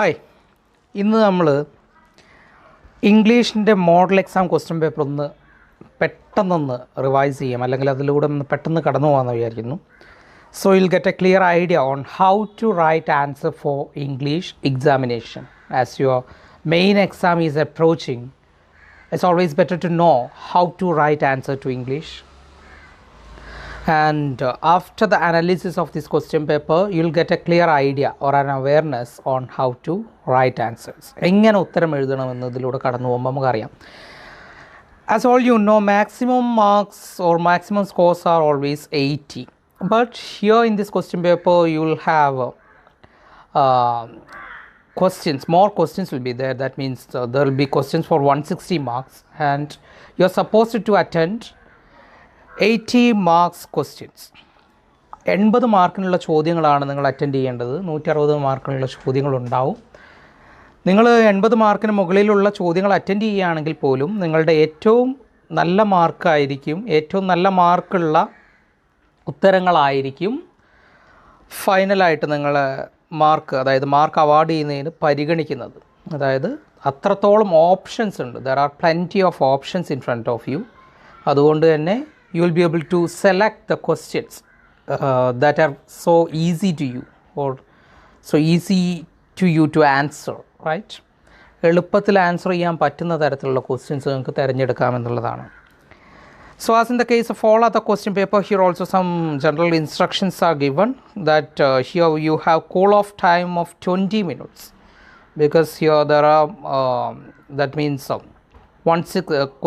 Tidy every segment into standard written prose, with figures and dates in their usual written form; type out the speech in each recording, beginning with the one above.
Hi, ഇന്ന് നമ്മൾ ഇംഗ്ലീഷിൻ്റെ model exam question paper ഒന്ന് പെട്ടെന്നൊന്ന് റിവൈസ് ചെയ്യാം, അല്ലെങ്കിൽ അതിലൂടെ ഒന്ന് പെട്ടെന്ന് കടന്നു പോകാമെന്ന് വിചാരിക്കുന്നു. So you'll get a clear idea on how to write answer for English examination. As your main exam is approaching, it's always better to know how to write answer to English. And after the analysis of this question paper, you'll get a clear idea or an awareness on how to write answers. എങ്ങനെ ഉത്തരം എഴുതണമെന്നതിലൂടെ കടന്നു പോകുമ്പോൾ നമുക്കറിയാം. As all you know, maximum marks or maximum scores are always 80. But here in this question paper, you'll have questions, more questions will be there. That means there will be questions for 160 marks, and you're supposed to attend 80 marks questions. 80 മാർക്കിനുള്ള ചോദ്യങ്ങളാണ് നിങ്ങൾ attend ചെയ്യേണ്ടത്. 160 മാർക്കിനുള്ള ചോദ്യങ്ങളുണ്ടാവും. നിങ്ങൾ 80 മാർക്കിന് മുകളിലുള്ള ചോദ്യങ്ങൾ attend ചെയ്യുകയാണെങ്കിൽ പോലും നിങ്ങളുടെ ഏറ്റവും നല്ല മാർക്കായിരിക്കും, ഏറ്റവും നല്ല മാർക്കുള്ള ഉത്തരങ്ങളായിരിക്കും ഫൈനലായിട്ട് നിങ്ങൾ മാർക്ക്, അതായത് മാർക്ക് അവാർഡ് ചെയ്യുന്നതിന് പരിഗണിക്കുന്നത്. അതായത് അത്രത്തോളം ഓപ്ഷൻസ് ഉണ്ട്. There are plenty of options in front of you. അതുകൊണ്ട് തന്നെ you will be able to select the questions that are so easy to you or so easy to you to answer, right? എളുപ്പത്തിൽ answer ചെയ്യാൻ പറ്റുന്ന തരത്തിലുള്ള questions നിങ്ങൾക്ക് തിരഞ്ഞെടുക്കാമെന്നുള്ളതാണ്. So as in the case of all other question paper, here also some general instructions are given that here you have cool off time of 20 minutes because here there are that means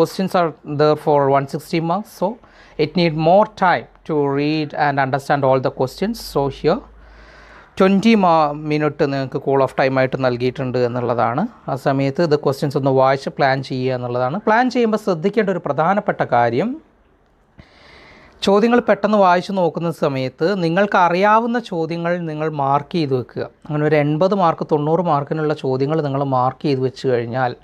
questions are there for 160 marks, so it need more time to read and understand all the questions. So here 20 minute നിങ്ങൾക്ക് call of time ആയിട്ട് നൽകിയിട്ടുണ്ട് എന്നുള്ളതാണ്. ആ സമയത്ത് ഇത് questions ഒന്ന് വായിച്ച് plan ചെയ്യുക എന്നുള്ളതാണ്. പ്ലാൻ ചെയ്യുമ്പോൾ ശ്രദ്ധിക്കേണ്ട ഒരു പ്രധാനപ്പെട്ട കാര്യം, ചോദ്യങ്ങൾ പെട്ടെന്ന് വായിച്ച് നോക്കുന്ന സമയത്ത് നിങ്ങൾക്ക് അറിയാവുന്ന ചോദ്യങ്ങൾ നിങ്ങൾ മാർക്ക് ചെയ്ത് വെക്കുക. അങ്ങനെ ഒരു 80 മാർക്ക് 90 മാർക്കിനുള്ള ചോദ്യങ്ങൾ നിങ്ങൾ മാർക്ക് ചെയ്ത് വെച്ച് കഴിഞ്ഞാൽ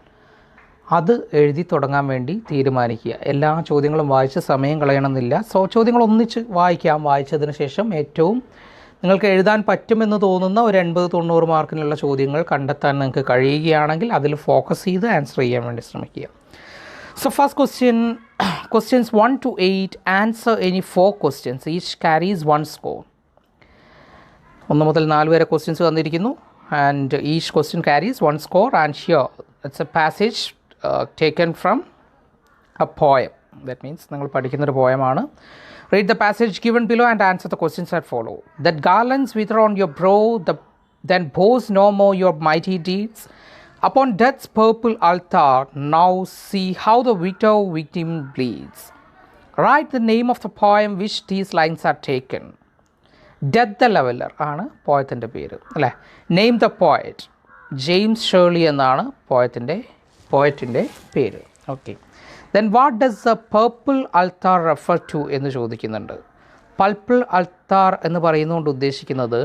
അത് എഴുതി തുടങ്ങാൻ വേണ്ടി തീരുമാനിക്കുക. എല്ലാ ചോദ്യങ്ങളും വായിച്ച് സമയം കളയണമെന്നില്ല. സോ ചോദ്യങ്ങൾ ഒന്നിച്ച് വായിക്കാം. വായിച്ചതിന് ശേഷം ഏറ്റവും നിങ്ങൾക്ക് എഴുതാൻ പറ്റുമെന്ന് തോന്നുന്ന ഒരു 80-90 മാർക്കിനുള്ള ചോദ്യങ്ങൾ കണ്ടെത്താൻ നിങ്ങൾക്ക് കഴിയുകയാണെങ്കിൽ അതിൽ ഫോക്കസ് ചെയ്ത് ആൻസർ ചെയ്യാൻ വേണ്ടി ശ്രമിക്കുക. So first questions 1 to 8, answer any 4 questions. Each carries 1 score. 1 മുതൽ 4 വരെ ക്വസ്റ്റ്യൻസ് തന്നിരിക്കുന്നു. And each question carries 1 score. And here it's a passage taken from a poem. That means നിങ്ങൾ പഠിക്കുന്നൊരു പോയമാണ്. Read the passage given below and answer the questions that follow. That garlands wither on your brow, then boast no more your mighty deeds. Upon death's purple altar, now see how the widow victim bleeds. Write the name of the poem which these lines are taken. Death the Leveler ആണ് പോയത്തിൻ്റെ പേര്, അല്ലേ? Name the poet, James Shirley എന്നാണ് പോയത്തിൻ്റെ പേര്. Okay, then what does the purple altar refer to എന്ന് ചോദിക്കുന്നുണ്ട്. Purple altar എന്ന് പറയുന്നതുകൊണ്ട് ഉദ്ദേശിക്കുന്നത്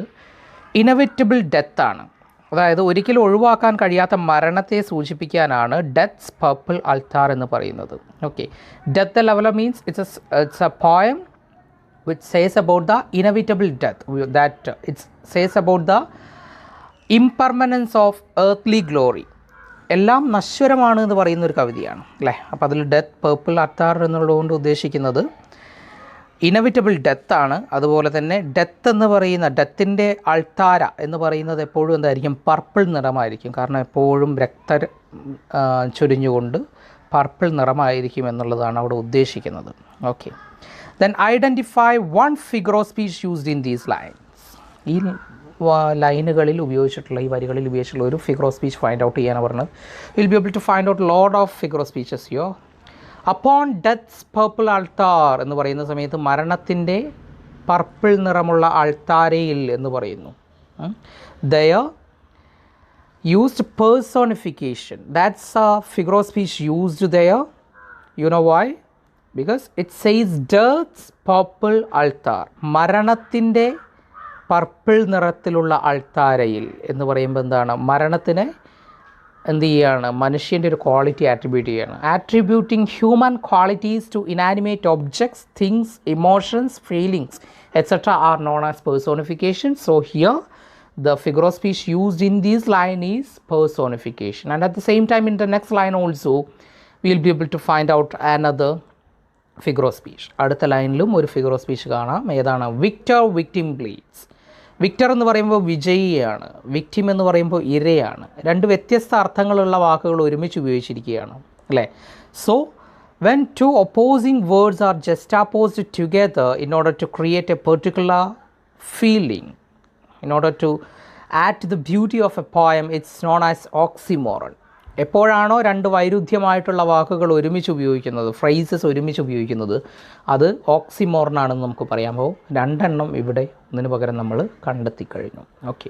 ഇനവിറ്റബിൾ ഡെത്ത് ആണ്. അതായത് ഒരിക്കലും ഒഴിവാക്കാൻ കഴിയാത്ത മരണത്തെ സൂചിപ്പിക്കാനാണ് ഡെത്ത്സ് പർപ്പിൾ അൾത്താർ എന്ന് പറയുന്നത്. Okay, death the leveller means it's A poem which says about the inevitable death, that it says about the impermanence of earthly glory. എല്ലാം നശ്വരമാണ് എന്ന് പറയുന്ന ഒരു കവിതയാണ്, അല്ലേ? അപ്പോൾ അതിൽ ഡെത്ത് പർപ്പിൾ അൾത്താർ എന്നുള്ളതുകൊണ്ട് ഉദ്ദേശിക്കുന്നത് ഇനവിറ്റബിൾ ഡെത്താണ്. അതുപോലെ തന്നെ ഡെത്ത് എന്ന് പറയുന്ന ഡെത്തിൻ്റെ അൾത്താര എന്ന് പറയുന്നത് എപ്പോഴും എന്തായിരിക്കും? പർപ്പിൾ നിറമായിരിക്കും. കാരണം എപ്പോഴും രക്തം ചൊരിഞ്ഞുകൊണ്ട് പർപ്പിൾ നിറമായിരിക്കും എന്നുള്ളതാണ് അവിടെ ഉദ്ദേശിക്കുന്നത്. Okay, then identify one figure of speech used in these lines. ഈ ലൈനുകളിൽ ഉപയോഗിച്ചിട്ടുള്ള, ഈ വരികളിൽ ഉപയോഗിച്ചിട്ടുള്ള ഒരു figure of speech find out ചെയ്യാനാണ് പറഞ്ഞത്. Will be able to find out load of figure of speeches here. Upon death's purple altar എന്ന് പറയുന്ന സമയത്ത് മരണത്തിൻ്റെ പർപ്പിൾ നിറമുള്ള അൾത്താരയിൽ എന്ന് പറയുന്നു. There used personification, that's a figure of speech used there. You know why? because it says death's purple altar, മരണത്തിൻ്റെ purple നിറത്തിലുള്ള അൾത്താരയിൽ എന്ന് പറയുമ്പോൾ എന്താണ്? മരണത്തിനെ എന്ത് ചെയ്യുകയാണ്? മനുഷ്യൻ്റെ ഒരു ക്വാളിറ്റി ആട്രിബ്യൂട്ട് ചെയ്യുകയാണ്. Attributing human qualities to inanimate objects, things, emotions, feelings etc. are known as personification. So here the figure of speech used in this line is personification. And at the same time, in the next line also, we'll be able to find out another figure of speech. അടുത്ത ലൈനിലും ഒരു figure of speech കാണാം. ഏതാണ്? Victor victim bleeds. Victor എന്ന് പറയുമ്പോൾ വിജയിയാണ്, victim എന്ന് പറയുമ്പോൾ ഇരയാണ്. രണ്ട് വ്യത്യസ്ത അർത്ഥങ്ങളുള്ള വാക്കുകൾ ഒരുമിച്ച് ഉപയോഗിച്ചിരിക്കുകയാണ് അല്ലേ. So when two opposing words are juxtaposed together in order to create a particular feeling, in order to add to the beauty of a poem, it's known as oxymoron. എപ്പോഴാണോ രണ്ട് വൈരുദ്ധ്യമായിട്ടുള്ള വാക്കുകൾ ഒരുമിച്ച് ഉപയോഗിക്കുന്നത്, ഫ്രേസസ് ഒരുമിച്ച് ഉപയോഗിക്കുന്നത്, അത് ഓക്സിമോറൻ ആണെന്ന് നമുക്ക് പറയാമോ. രണ്ടെണ്ണം ഇവിടെ ഒന്നിന് പകരം നമ്മൾ കണ്ടെത്തിക്കഴിഞ്ഞു. Okay,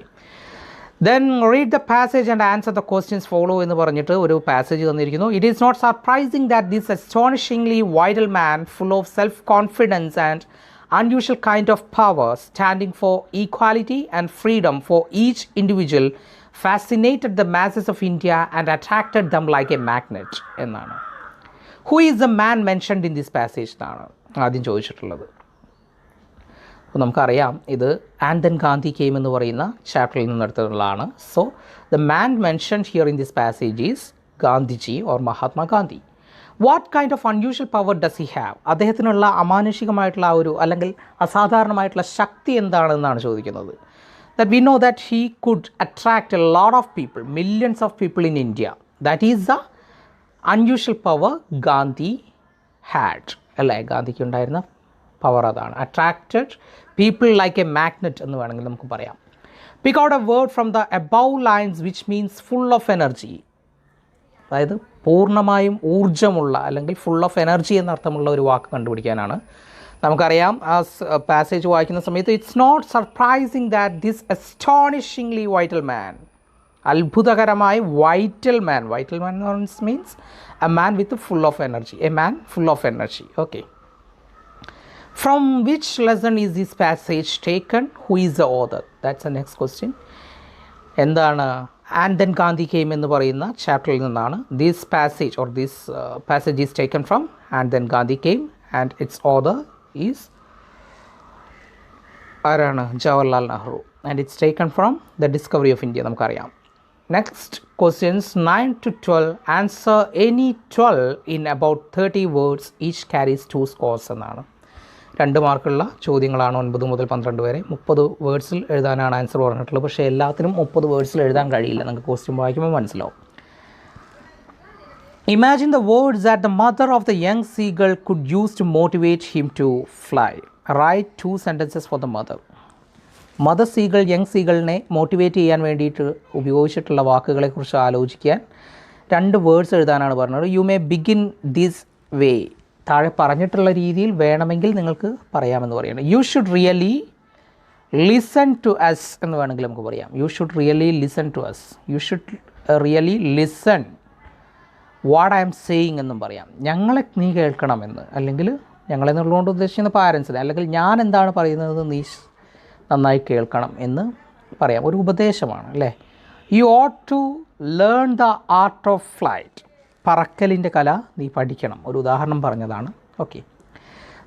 then read the passage and answer the questions follow എന്ന് പറഞ്ഞിട്ട് ഒരു പാസേജ് തന്നിരിക്കുന്നു. It is not surprising that this astonishingly vital man, full of self-confidence and unusual kind of power, standing for equality and freedom for each individual, fascinated the masses of India and attracted them like a magnet എന്നാണ്. Who is the man mentioned in this passage എന്നാണ് ആദ്യം ചോദിച്ചിട്ടുള്ളത്. അപ്പോൾ നമുക്കറിയാം ഇത് and then Gandhi came എന്ന് പറയുന്ന ചാപ്റ്ററിൽ നിന്ന് എടുത്തിട്ടുള്ളതാണ്. So the man mentioned here in this passage is Gandhiji or Mahatma Gandhi. What kind of unusual power does he have? അദ്ദേഹത്തിനുള്ള അമാനുഷികമായിട്ടുള്ള ഒരു അല്ലെങ്കിൽ അസാധാരണമായിട്ടുള്ള ശക്തി എന്താണെന്നാണ് ചോദിക്കുന്നത്. That we know that he could attract a lot of people, millions of people in India. That is the unusual power Gandhi had. അല്ലേ, ഗാന്ധിക്ക് ഉണ്ടായിരുന്ന power അതാണ്. Attracted people like A magnet എന്ന് വേണമെങ്കിൽ നമുക്ക് പറയാം. Pick out A word from the above lines which means full of energy. അതായത് പൂർണ്ണമായും ഊർജ്ജമുള്ള അല്ലെങ്കിൽ ഫുൾ ഓഫ് എനർജി എന്നർത്ഥമുള്ള ഒരു വാക്ക് കണ്ടുപിടിക്കാനാണ്. നമുക്കറിയാം ആ പാസേജ് വായിക്കുന്ന സമയത്ത് it's not surprising that this astonishingly vital man, അത്ഭുതകരമായി vital man means a man with full of energy, a man full of energy. Okay, from which lesson is this passage taken? Who is the author? That's the next question. എന്താണ് and then Gandhi came എന്ന് പറയുന്ന ചാപ്റ്ററിൽ നിന്നാണ് this passage or this passage is taken from and then Gandhi came and its author is ആരാണ്? Jawaharlal Nehru. And it's taken from the discovery of India. നമുക്കറിയാം. Next questions 9 to 12. Answer any 12 in about 30 words. Each carries 2 scores എന്നാണ്. 2 മാർക്കുള്ള ചോദ്യങ്ങളാണ് 9 മുതൽ 12 വരെ. 30 വേർഡ്സിൽ എഴുതാനാണ് answer പറഞ്ഞിട്ടുള്ളത്. പക്ഷേ എല്ലാത്തിനും 30 വേർഡ്സിൽ എഴുതാൻ കഴിയില്ല. നിങ്ങൾക്ക് ക്വസ്റ്റ്യൻ വായിക്കുമ്പോൾ മനസ്സിലാവും. Imagine the words that the mother of the young seagull could use to motivate him to fly. Write 2 sentences for the mother. Mother seagull young സീഗളിനെ മോട്ടിവേറ്റ് ചെയ്യാൻ വേണ്ടിയിട്ട് ഉപയോഗിച്ചിട്ടുള്ള വാക്കുകളെക്കുറിച്ച് ആലോചിക്കാൻ 2 വേർഡ്സ് എഴുതാനാണ് പറഞ്ഞത്. You may begin this way. താഴെ പറഞ്ഞിട്ടുള്ള രീതിയിൽ വേണമെങ്കിൽ നിങ്ങൾക്ക് പറയാമെന്ന് പറയുന്നത്. You should really listen to us എന്ന് വേണമെങ്കിൽ നമുക്ക് പറയാം. You should really listen to us. You should really listen what I'm saying എന്നും പറയാം. ഞങ്ങളെ നീ കേൾക്കണമെന്ന്, അല്ലെങ്കിൽ ഞങ്ങളെന്നുള്ളതുകൊണ്ട് ഉദ്ദേശിക്കുന്ന പാരൻസിനെ, അല്ലെങ്കിൽ ഞാൻ എന്താണ് പറയുന്നത് നീ നന്നായി കേൾക്കണം എന്ന് പറയാം. ഒരു ഉപദേശമാണ് അല്ലേ. You ought to learn the art of flight. പറക്കലിൻ്റെ കല നീ പഠിക്കണം. ഒരു ഉദാഹരണം പറഞ്ഞതാണ്. Okay,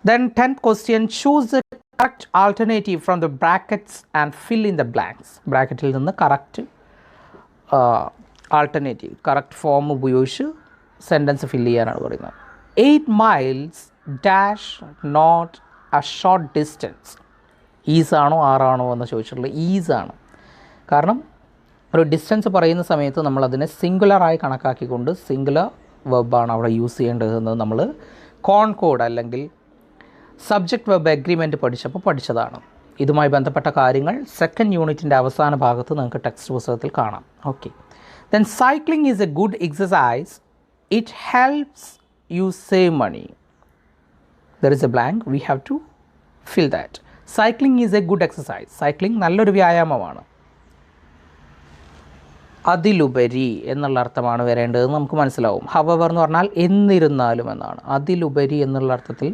then 10th question. Choose the correct alternative from the brackets and fill in the blanks. ബ്രാക്കറ്റിൽ നിന്ന് കറക്റ്റ് ആൾട്ടർനേറ്റീവ് കറക്റ്റ് ഫോം ഉപയോഗിച്ച് സെൻറ്റൻസ് ഫില്ല് ചെയ്യാനാണ് പറയുന്നത്. 8 miles dash not a short distance. ഈസാണോ ആറാണോ എന്ന് ചോദിച്ചിട്ടുള്ളത് ഈസാണ്. കാരണം ഒരു ഡിസ്റ്റൻസ് പറയുന്ന സമയത്ത് നമ്മളതിനെ സിംഗുലറായി കണക്കാക്കിക്കൊണ്ട് സിംഗുലർ വെബാണ് അവിടെ യൂസ് ചെയ്യേണ്ടതെന്ന് നമ്മൾ കോൺകോഡ് അല്ലെങ്കിൽ സബ്ജക്റ്റ് വെബ് എഗ്രിമെൻറ്റ് പഠിച്ചപ്പോൾ പഠിച്ചതാണ്. ഇതുമായി ബന്ധപ്പെട്ട കാര്യങ്ങൾ 2nd യൂണിറ്റിൻ്റെ അവസാന ഭാഗത്ത് നിങ്ങൾക്ക് ടെക്സ്റ്റ് പുസ്തകത്തിൽ കാണാം. Okay, then cycling is a good exercise. It helps you save money. There is a blank. We have to fill that. Cycling is a good exercise. Cycling നല്ലൊരു വ്യായാമമാണ്. അതിലുപരി എന്നുള്ള അർത്ഥമാണ് വരേണ്ടതെന്ന് നമുക്ക് മനസ്സിലാവും. ഹവവർ എന്ന് പറഞ്ഞാൽ എന്നിരുന്നാലും എന്നാണ്. അതിലുപരി എന്നുള്ള അർത്ഥത്തിൽ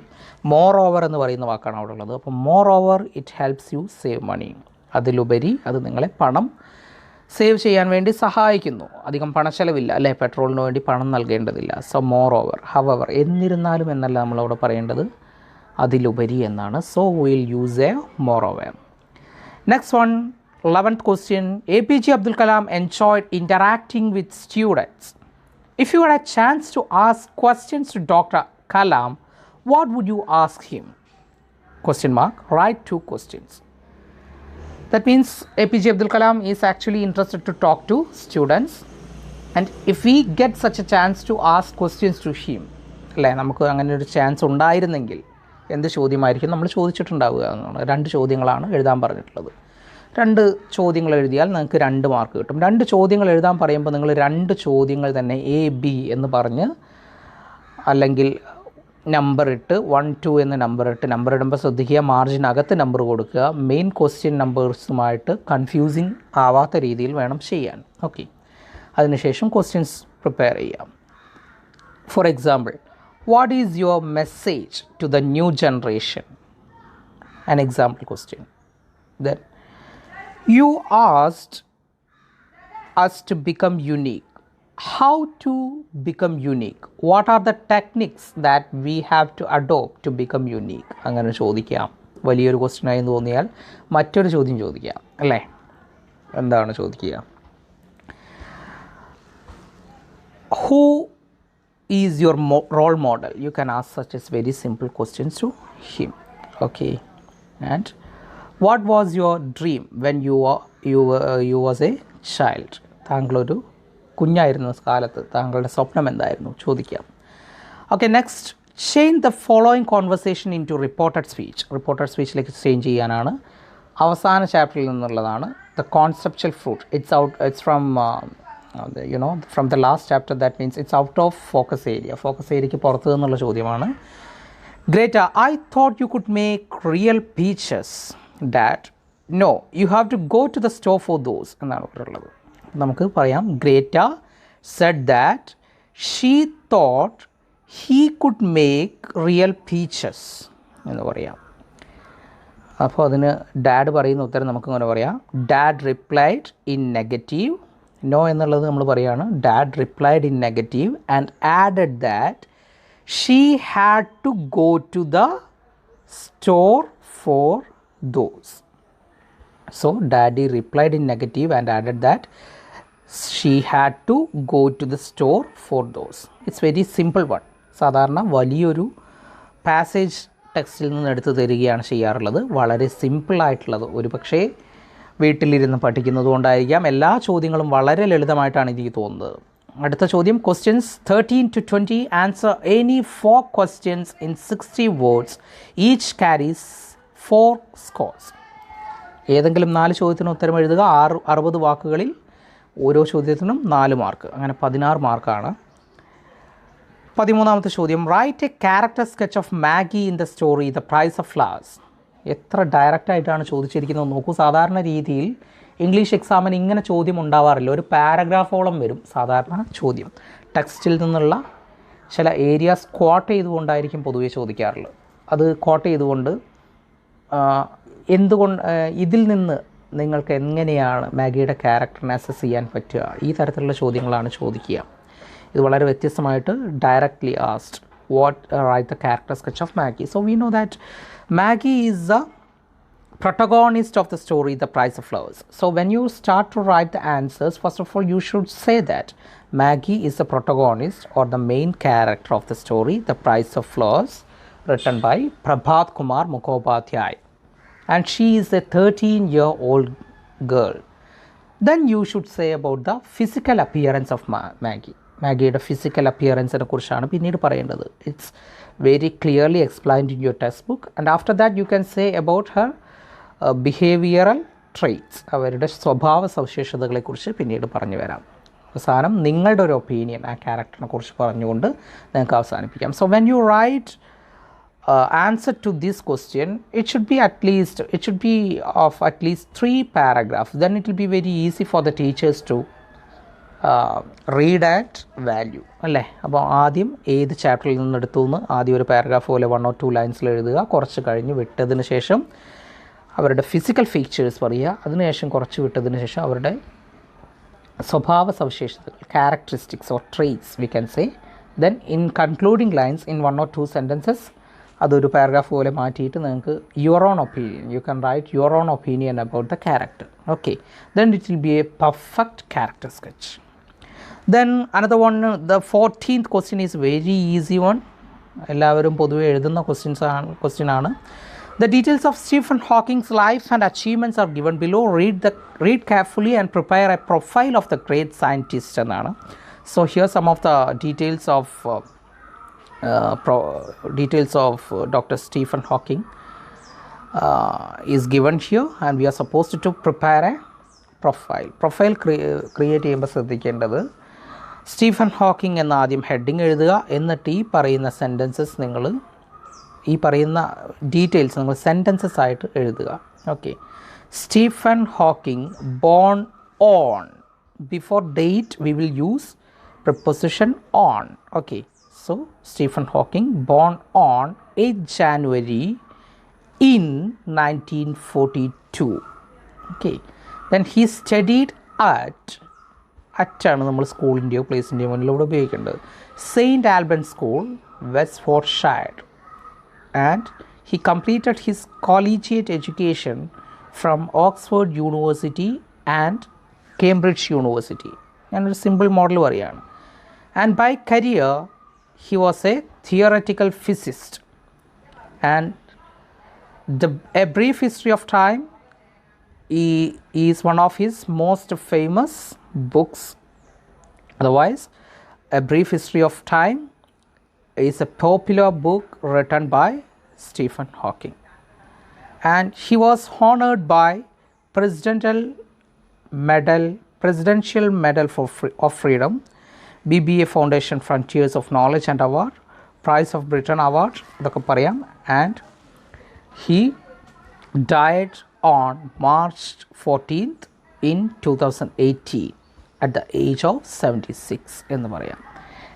മോർ ഓവർ എന്ന് പറയുന്ന വാക്കാണ് അവിടെ ഉള്ളത്. അപ്പോൾ moreover it helps you save money. അതിലുപരി അത് നിങ്ങളെ പണം സേവ് ചെയ്യാൻ വേണ്ടി സഹായിക്കുന്നു. അധികം പണച്ചെലവില്ല അല്ലേ, പെട്രോളിന് വേണ്ടി പണം നൽകേണ്ടതില്ല. So more over. ഹവവർ എന്നിരുന്നാലും എന്നല്ല നമ്മളവിടെ പറയേണ്ടത്, അതിലുപരി എന്നാണ്. So will use A more over. Next one, 11th question. APJ Abdul Kalam enjoyed interacting with students. If you had a chance to ask questions to Dr. Kalam, what would you ask him? Question mark. Write 2 questions. That means APJ Abdul Kalam is actually interested to talk to students, and if we get such a chance to ask questions to him, അല്ലേ, നമുക്ക് അങ്ങനെ ഒരു chance ഉണ്ടായിരുന്നെങ്കിൽ എന്ത് ചോദ്യമായിരിക്കും നമ്മൾ ചോദിച്ചിട്ടുണ്ടാവുക എന്നാണ്. 2 ചോദ്യങ്ങളാണ് എഴുതാൻ പറഞ്ഞിട്ടുള്ളത്. 2 ചോദ്യങ്ങൾ എഴുതിയാൽ നിങ്ങൾക്ക് 2 മാർക്ക് കിട്ടും. 2 ചോദ്യങ്ങൾ എഴുതാൻ പറയുമ്പോൾ നിങ്ങൾ 2 ചോദ്യങ്ങൾ തന്നെ എ ബി എന്ന് പറഞ്ഞ്, അല്ലെങ്കിൽ നമ്പർ ഇട്ട് 1 2 എന്ന് നമ്പർ ഇടുമ്പോൾ ശ്രദ്ധിക്കുക, മാർജിനകത്ത് നമ്പർ കൊടുക്കുക. മെയിൻ ക്വസ്റ്റ്യൻ നമ്പേഴ്സുമായിട്ട് കൺഫ്യൂസിങ് ആവാത്ത രീതിയിൽ വേണം ചെയ്യാൻ. ഓക്കെ, അതിനുശേഷം ക്വസ്റ്റ്യൻസ് പ്രിപ്പയർ ചെയ്യാം. For example, what is your message to the new generation? An example question. Then you asked us to become unique. How to become unique? What are the techniques that we have to adopt to become unique? അങ്ങനെ ചോദിക്കാം. വലിയൊരു question ആയി തോന്നിയാൽ മറ്റൊരു ചോദ്യം ചോദിക്കാം, അല്ലേ? എന്താണ് ചോദിക്കുക? Who is your role model? You can ask such as very simple questions to him. Okay, and what was your dream when you was a child? താങ്കളൊരു കുഞ്ഞായിരുന്ന കാലത്ത് താങ്കളുടെ സ്വപ്നം എന്തായിരുന്നു ചോദിക്കാം. Okay, next, change the following conversation into reported speech. Reported സ്പീച്ചിലേക്ക് change ചെയ്യാനാണ്. അവസാന ചാപ്റ്ററിൽ നിന്നുള്ളതാണ്. The conceptual fruit. It's from the last chapter. That means it's out of focus area. Focus ഏരിയയ്ക്ക് പുറത്തു നിന്നുള്ള ചോദ്യമാണ്. Greta, I thought you could make real peaches. Dad, no, you have to go to the store for those. എന്നാണ് പറയുള്ളത്. നമുക്ക് പറയാം, Greta said that she thought he could make real peaches എന്ന് പറയാം. അപ്പോൾ അതിന് ഡാഡ് പറയുന്ന ഉത്തരം നമുക്കിങ്ങനെ പറയാം. Dad replied in negative. No എന്നുള്ളത് നമ്മൾ പറയുകയാണ്. Dad replied in negative and added that she had to go to the store for those. So daddy replied in negative and added that she had to go to the store for those. It's very simple one. സാധാരണ വലിയൊരു passage ടെക്സ്റ്റിൽ നിന്ന് എടുത്ത് തരികയാണ് ചെയ്യാറുള്ളത്. വളരെ സിമ്പിളായിട്ടുള്ളത്. ഒരു പക്ഷേ വീട്ടിലിരുന്ന് പഠിക്കുന്നത് കൊണ്ടായിരിക്കാം എല്ലാ ചോദ്യങ്ങളും വളരെ ലളിതമായിട്ടാണ് എനിക്ക് തോന്നുന്നത്. അടുത്ത ചോദ്യം, questions 13 to 20. Answer any 4 questions in 60 words. Each carries 4 scores. ഏതെങ്കിലും 4 ചോദ്യത്തിന് ഉത്തരം എഴുതുക. 60 വാക്കുകളിൽ ഓരോ ചോദ്യത്തിനും 4 മാർക്ക്. അങ്ങനെ 16 മാർക്കാണ്. 13ാമത്തെ ചോദ്യം, write a character sketch of Maggie in the story the price of flowers. എത്ര ഡയറക്റ്റായിട്ടാണ് ചോദിച്ചിരിക്കുന്നത് നോക്കൂ. സാധാരണ രീതിയിൽ ഇംഗ്ലീഷ് എക്സാമിന് ഇങ്ങനെ ചോദ്യം ഉണ്ടാവാറില്ല. ഒരു പാരഗ്രാഫോളം വരും സാധാരണ ചോദ്യം. ടെക്സ്റ്റിൽ നിന്നുള്ള ചില ഏരിയാസ് ക്വാട്ട് ചെയ്തുകൊണ്ടായിരിക്കും പൊതുവേ ചോദിക്കാറുള്ളത്. അത് ക്വാട്ട് ചെയ്തുകൊണ്ട് ഇതിൽ നിന്ന് നിങ്ങൾക്ക് എങ്ങനെയാണ് മാഗിയുടെ ക്യാരക്ടറിനെ അസസ് ചെയ്യാൻ പറ്റുക, ഈ തരത്തിലുള്ള ചോദ്യങ്ങളാണ് ചോദിക്കുക. ഇത് വളരെ വ്യത്യസ്തമായിട്ട് directly asked what write the character sketch of Maggi. So we know that Maggi is the protagonist of the story The Price of Flowers. So when you start to write the answers, first of all you should say that Maggie is the protagonist or the main character of the story The Price of Flowers, written by Prabhat Kumar Mukhopadhyay, and she is a 13-year-old girl. Then you should say about the physical appearance of Maggie. മാഗിയുടെ physical അപ്പിയറൻസിനെ കുറിച്ചാണ് പിന്നീട് പറയേണ്ടത്. It's very clearly explained in your text book. And after that you can say about her behavioural traits, അവരുടെ സ്വഭാവ സവിശേഷതകളെക്കുറിച്ച് പിന്നീട് പറഞ്ഞു വരാം. അവസാനം നിങ്ങളുടെ ഒരു ഒപ്പീനിയൻ ആ ക്യാരക്ടറിനെ കുറിച്ച് പറഞ്ഞുകൊണ്ട് നിങ്ങൾക്ക് അവസാനിപ്പിക്കാം. So when you write answer to this question, it should be of at least 3 paragraphs. Then it will be very easy for the teachers to read and value, അല്ലേ? അപ്പോൾ ആദ്യം ഏത് ചാപ്റ്ററിൽ നിന്ന് എടുത്തു എന്ന് ആദ്യം ഒരു പാരഗ്രാഫ് പോലെ 1 or 2 ലൈൻസിൽ എഴുതുക. കുറച്ച് കഴിഞ്ഞ് വിട്ടതിന് ശേഷം അവരുടെ ഫിസിക്കൽ ഫീച്ചേഴ്സ് പറയുക. അതിനുശേഷം കുറച്ച് വിട്ടതിന് ശേഷം അവരുടെ സ്വഭാവ സവിശേഷതകൾ, characteristics or traits we can say. Then in concluding lines in 1 or 2 sentences അതൊരു പാരഗ്രാഫ് പോലെ മാറ്റിയിട്ട് നിങ്ങൾക്ക് your own opinion, U can write your own opinion about the character. Okay, then it will be A perfect character sketch. Then another one, the 14th question is very easy one. എല്ലാവരും പൊതുവെ എഴുതുന്ന question ആണ്. The details of Stephen Hawking's life and achievements are given below. Read carefully and prepare a profile of the great scientist എന്നാണ്. So here some of the details of Dr. Stephen Hawking is given here, and we are supposed to prepare a profile create ചെയ്യുമ്പോൾ ശ്രദ്ധിക്കേണ്ടത്, Stephen Hawking എന്ന ആദ്യം heading എഴുതുക. എന്നിട്ട് ഈ പറയുന്ന sentences ഈ പറയുന്ന ഡീറ്റെയിൽസ് നിങ്ങൾ സെൻറ്റൻസസ് ആയിട്ട് എഴുതുക. Okay, Stephen Hawking born on, before date we will use preposition on. Okay, so Stephen Hawking born on 8 January in 1942. Okay, then he studied ആണ് നമ്മൾ സ്കൂളിൻ്റെയോ പ്ലേസിൻ്റെയോ മുന്നിലൂടെ ഉപയോഗിക്കേണ്ടത്, saint Alban school, Westfordshire, and he completed his collegiate education from Oxford University and Cambridge University. ഞാനൊരു simple model പറയുകയാണ്. And by career he was a theoretical physicist, and A Brief History of Time is one of his most famous books. Otherwise, A Brief History of Time is a popular book written by Stephen Hawking, and he was honored by Presidential Medal of Freedom, BBA Foundation Frontiers of Knowledge and Award, Prize of Britain Award, and he died on March 14th in 2018 at the age of 76 എന്ന് പറയാം.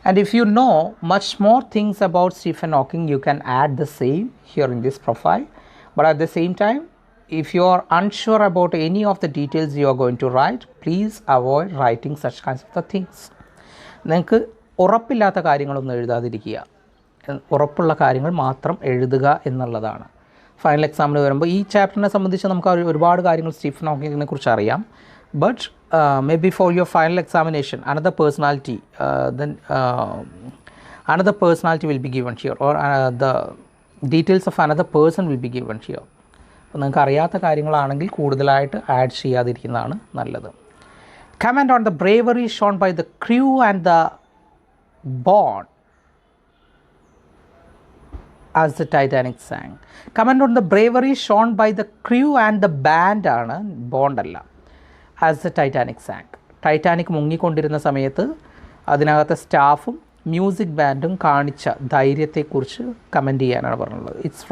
And if you know much more things about Stephen Hawking, you can add the same here in this profile. But at the same time, if you are unsure about any of the details you are going to write, please avoid writing such kinds of the things. നിങ്ങൾക്ക് ഉറപ്പില്ലാത്ത കാര്യങ്ങളൊന്നും എഴുതാതിരിക്കുക, ഉറപ്പുള്ള കാര്യങ്ങൾ മാത്രം എഴുതുക എന്നുള്ളതാണ്. Final എക്സാമിന് വരുമ്പോൾ ഈ ചാപ്റ്ററിനെ സംബന്ധിച്ച് നമുക്ക് ഒരുപാട് കാര്യങ്ങൾ സ്റ്റീഫൻ ഹോക്കിങ്ങിനെ കുറിച്ച് അറിയാം. But may be for your final examination another personality will be given here, or the details of another person will be given here. അപ്പോൾ നിങ്ങൾക്ക് അറിയാത്ത കാര്യങ്ങളാണെങ്കിൽ കൂടുതലായിട്ട് ആഡ് ചെയ്യാതിരിക്കുന്നതാണ് നല്ലത്. Comment on the bravery shown by the crew and the band as the Titanic sank. Comment on the bravery shown by the crew and the band ആണ്, bond അല്ല. as the Titanic sank. Titanic മുങ്ങിക്കൊണ്ടിരുന്ന സമയത്ത് അതിനകത്തെ സ്റ്റാഫും music ബാൻഡും കാണിച്ച ധൈര്യത്തെക്കുറിച്ച് comment ചെയ്യാനാണ് പറഞ്ഞുള്ളത്. It's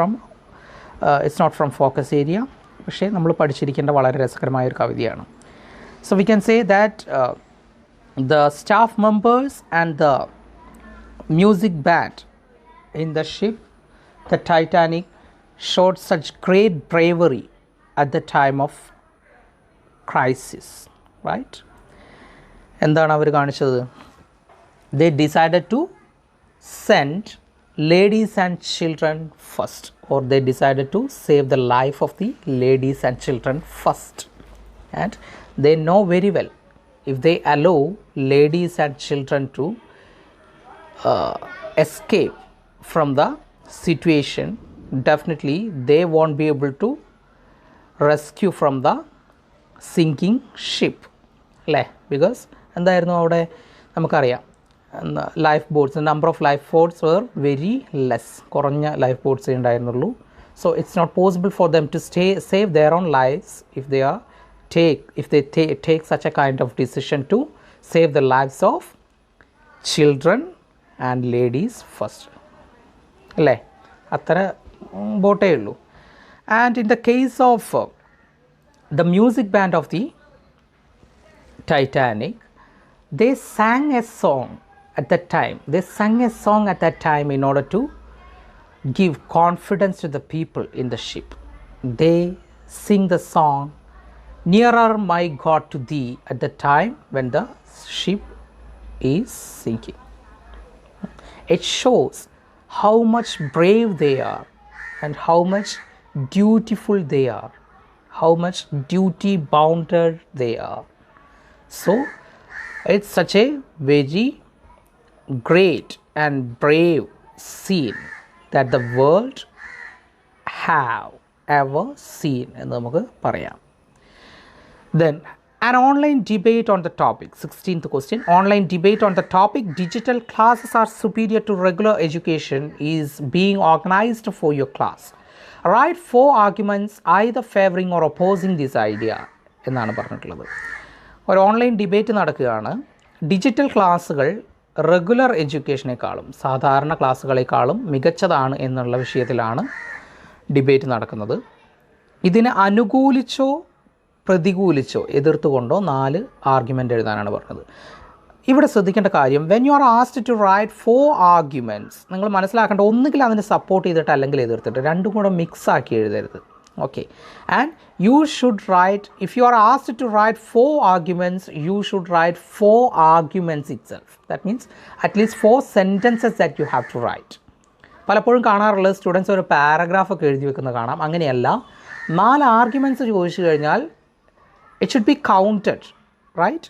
not from focus area, പക്ഷേ നമ്മൾ പഠിച്ചിരിക്കേണ്ട വളരെ രസകരമായൊരു കവിതയാണ്. So we can say that the staff members and the music band in the ship, the Titanic, showed such great bravery at the time of crisis, right? എന്താണ് അവർ കാണിച്ചത്? They decided to send ladies and children first, or they decided to save the life of the ladies and children first. And they know very well, if they allow ladies and children to escape from the situation, definitely they won't be able to rescue from the sinking ship, അല്ലേ? Because എന്തായിരുന്നു അവിടെ നമുക്കറിയാം, life boats, number of life boats were very less, കുറഞ്ഞ life ബോട്ട്സേ ഉണ്ടായിരുന്നുള്ളൂ. So it's not possible for them to save their own lifes if they take such a kind of decision to save the lives of children and ladies first, അല്ലേ? അത്ര ബോട്ടേ ഉള്ളൂ. And in the case of the music band of the Titanic, they sang a song at that time in order to give confidence to the people in the ship. They sing the song "Nearer My God to Thee" at the time when the ship is sinking. It shows how much brave they are, and how much dutiful they are, how much duty bounded they are. So it's such a very great and brave scene that the world have ever seen എന്ന് നമുക്ക് പറയാം. Then an online debate on the topic, 16th question, online debate on the topic digital classes are superior to regular education is being organized for your class. Write 4 arguments either favoring or opposing this idea എന്നാണ് പറഞ്ഞിട്ടുള്ളത്. ഒരു online debate നടക്കുകയാണ്. Digital ക്ലാസ്സുകൾ regular എഡ്യൂക്കേഷനേക്കാളും സാധാരണ ക്ലാസ്സുകളെക്കാളും മികച്ചതാണ് എന്നുള്ള വിഷയത്തിലാണ് debate നടക്കുന്നത്. ഇതിനെ അനുകൂലിച്ചോ പ്രതികൂലിച്ചോ എതിർത്തുകൊണ്ടോ 4 ആർഗ്യുമെൻ്റ് എഴുതാനാണ് പറഞ്ഞത്. ഇവിടെ ശ്രദ്ധിക്കേണ്ട കാര്യം, when you are asked to write 4 arguments, നിങ്ങൾ മനസ്സിലാക്കേണ്ട ഒന്നുകിൽ അതിനെ സപ്പോർട്ട് ചെയ്തിട്ട് അല്ലെങ്കിൽ എതിർത്തിട്ട്, രണ്ടും കൂടെ മിക്സ് ആക്കി എഴുതരുത്. Okay, and you should write, if you are asked to write 4 arguments, you should write 4 arguments itself. That means at least 4 sentences that you have to write. പലപ്പോഴും കാണാറുള്ളത് സ്റ്റുഡൻസ് ഒരു പാരഗ്രാഫൊക്കെ എഴുതി വെക്കുന്നത് കാണാം. അങ്ങനെയല്ല, 4 ആർഗ്യുമെൻറ്റ്സ് ചോദിച്ചു കഴിഞ്ഞാൽ it should be counted, right?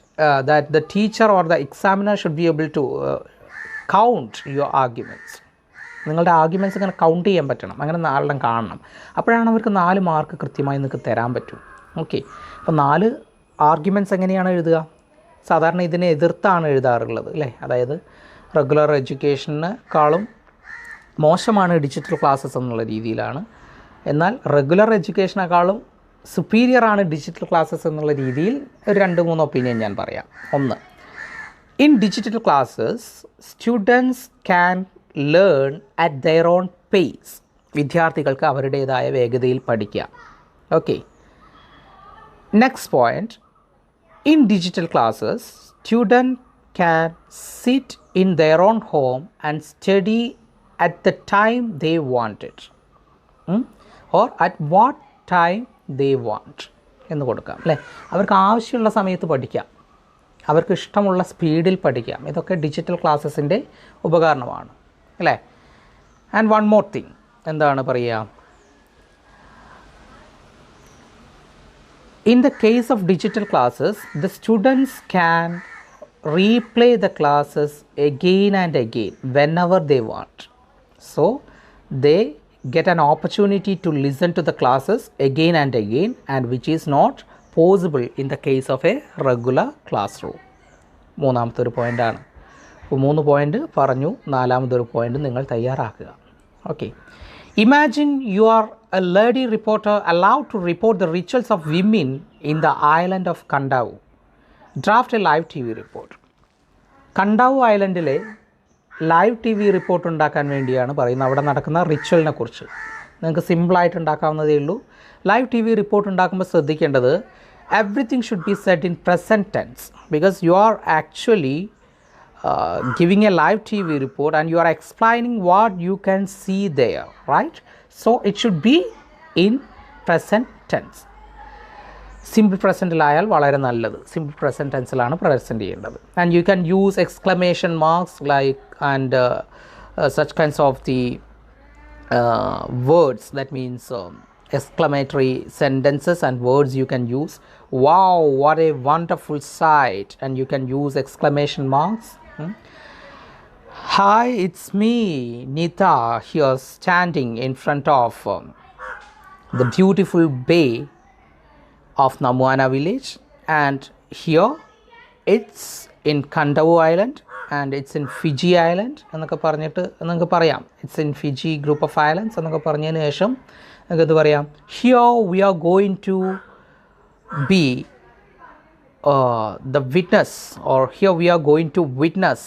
That the teacher or the examiner should be able to count your arguments. നിങ്ങളുടെ ആർഗ്യുമെൻറ്റ്സ് ഇങ്ങനെ കൗണ്ട് ചെയ്യാൻ പറ്റണം, അങ്ങനെ 4 കാണണം. അപ്പോഴാണ് അവർക്ക് 4 മാർക്ക് കൃത്യമായി നിങ്ങൾക്ക് തരാൻ പറ്റും. ഓക്കെ, അപ്പോൾ 4 ആർഗ്യുമെൻറ്റ്സ് എങ്ങനെയാണ് എഴുതുക? സാധാരണ ഇതിനെ എതിർത്താണ് എഴുതാറുള്ളത്, അല്ലേ? അതായത് റെഗുലർ എഡ്യൂക്കേഷനേക്കാളും മോശമാണ് ഡിജിറ്റൽ ക്ലാസ്സസ് എന്നുള്ള രീതിയിലാണ്. എന്നാൽ റെഗുലർ എഡ്യൂക്കേഷനേക്കാളും സുപ്പീരിയർ ആണ് ഡിജിറ്റൽ ക്ലാസ്സസ് എന്നുള്ള രീതിയിൽ 2-3 ഒപ്പീനിയൻ ഞാൻ പറയാം. 1, in digital classes students can learn at their own pace. വിദ്യാർത്ഥികൾക്ക് അവരുടേതായ വേഗതയിൽ പഠിക്കാം. Okay, next point, in digital classes student can sit in their own home and study at the time they want it, or at what time they want എന്ന് കൊടുക്കാം, അല്ലേ? അവർക്ക് ആവശ്യമുള്ള സമയത്ത് പഠിക്കാം, അവർക്ക് ഇഷ്ടമുള്ള സ്പീഡിൽ പഠിക്കാം. ഇതൊക്കെ ഡിജിറ്റൽ ക്ലാസ്സസിൻ്റെ ഉപകരണമാണ്, അല്ലേ? ആൻഡ് വൺ മോർ തിങ്, എന്താണ് പറയുക, in the case of digital classes the students can replay the classes again and again whenever they want. So they get an opportunity to listen to the classes again and again, and which is not possible in the case of a regular classroom. മൂന്നാമത്തെ ഒരു പോയിൻ്റാണ്. അപ്പോൾ 3 point പറഞ്ഞു, 4ാമതൊരു point നിങ്ങൾ തയ്യാറാക്കുക. Okay, imagine you are A lady reporter allowed to report the rituals of women in the island of Kandavu. Draft a live TV report. Kandavu ഐലൻഡിലെ live TV report ഉണ്ടാക്കാൻ വേണ്ടിയാണ് പറയുന്നത്. അവിടെ നടക്കുന്ന റിച്വലിനെ കുറിച്ച് നിങ്ങൾക്ക് സിമ്പിളായിട്ട് ഉണ്ടാക്കാവുന്നതേ ഉള്ളൂ. ലൈവ് TV റിപ്പോർട്ട് ഉണ്ടാക്കുമ്പോൾ ശ്രദ്ധിക്കേണ്ടത്, everything should be said in present tense, because you are actually giving a live TV report and you are explaining what you can see there, right? So it should be in present tense. Simple പ്രസൻറ്റിലായാൽ വളരെ നല്ലത്. Simple present ടെൻസിലാണ് present ചെയ്യേണ്ടത്. And you can use exclamation marks like and such kinds of the words, that means exclamatory sentences and words you can use. Wow, what a wonderful sight, and you can use exclamation marks. Hi, it's me, Nita, here standing in front of the beautiful bay of Namuana village, and here it's in Kandavu Island and it's in Fiji Island എന്നൊക്കെ പറഞ്ഞിട്ട് നിങ്ങൾക്ക് പറയാം. It's in Fiji group of islands എന്നൊക്കെ പറഞ്ഞതിന് ശേഷം നിങ്ങൾക്ക് ഇത് പറയാം. Here we are going to be the witness, or here we are going to witness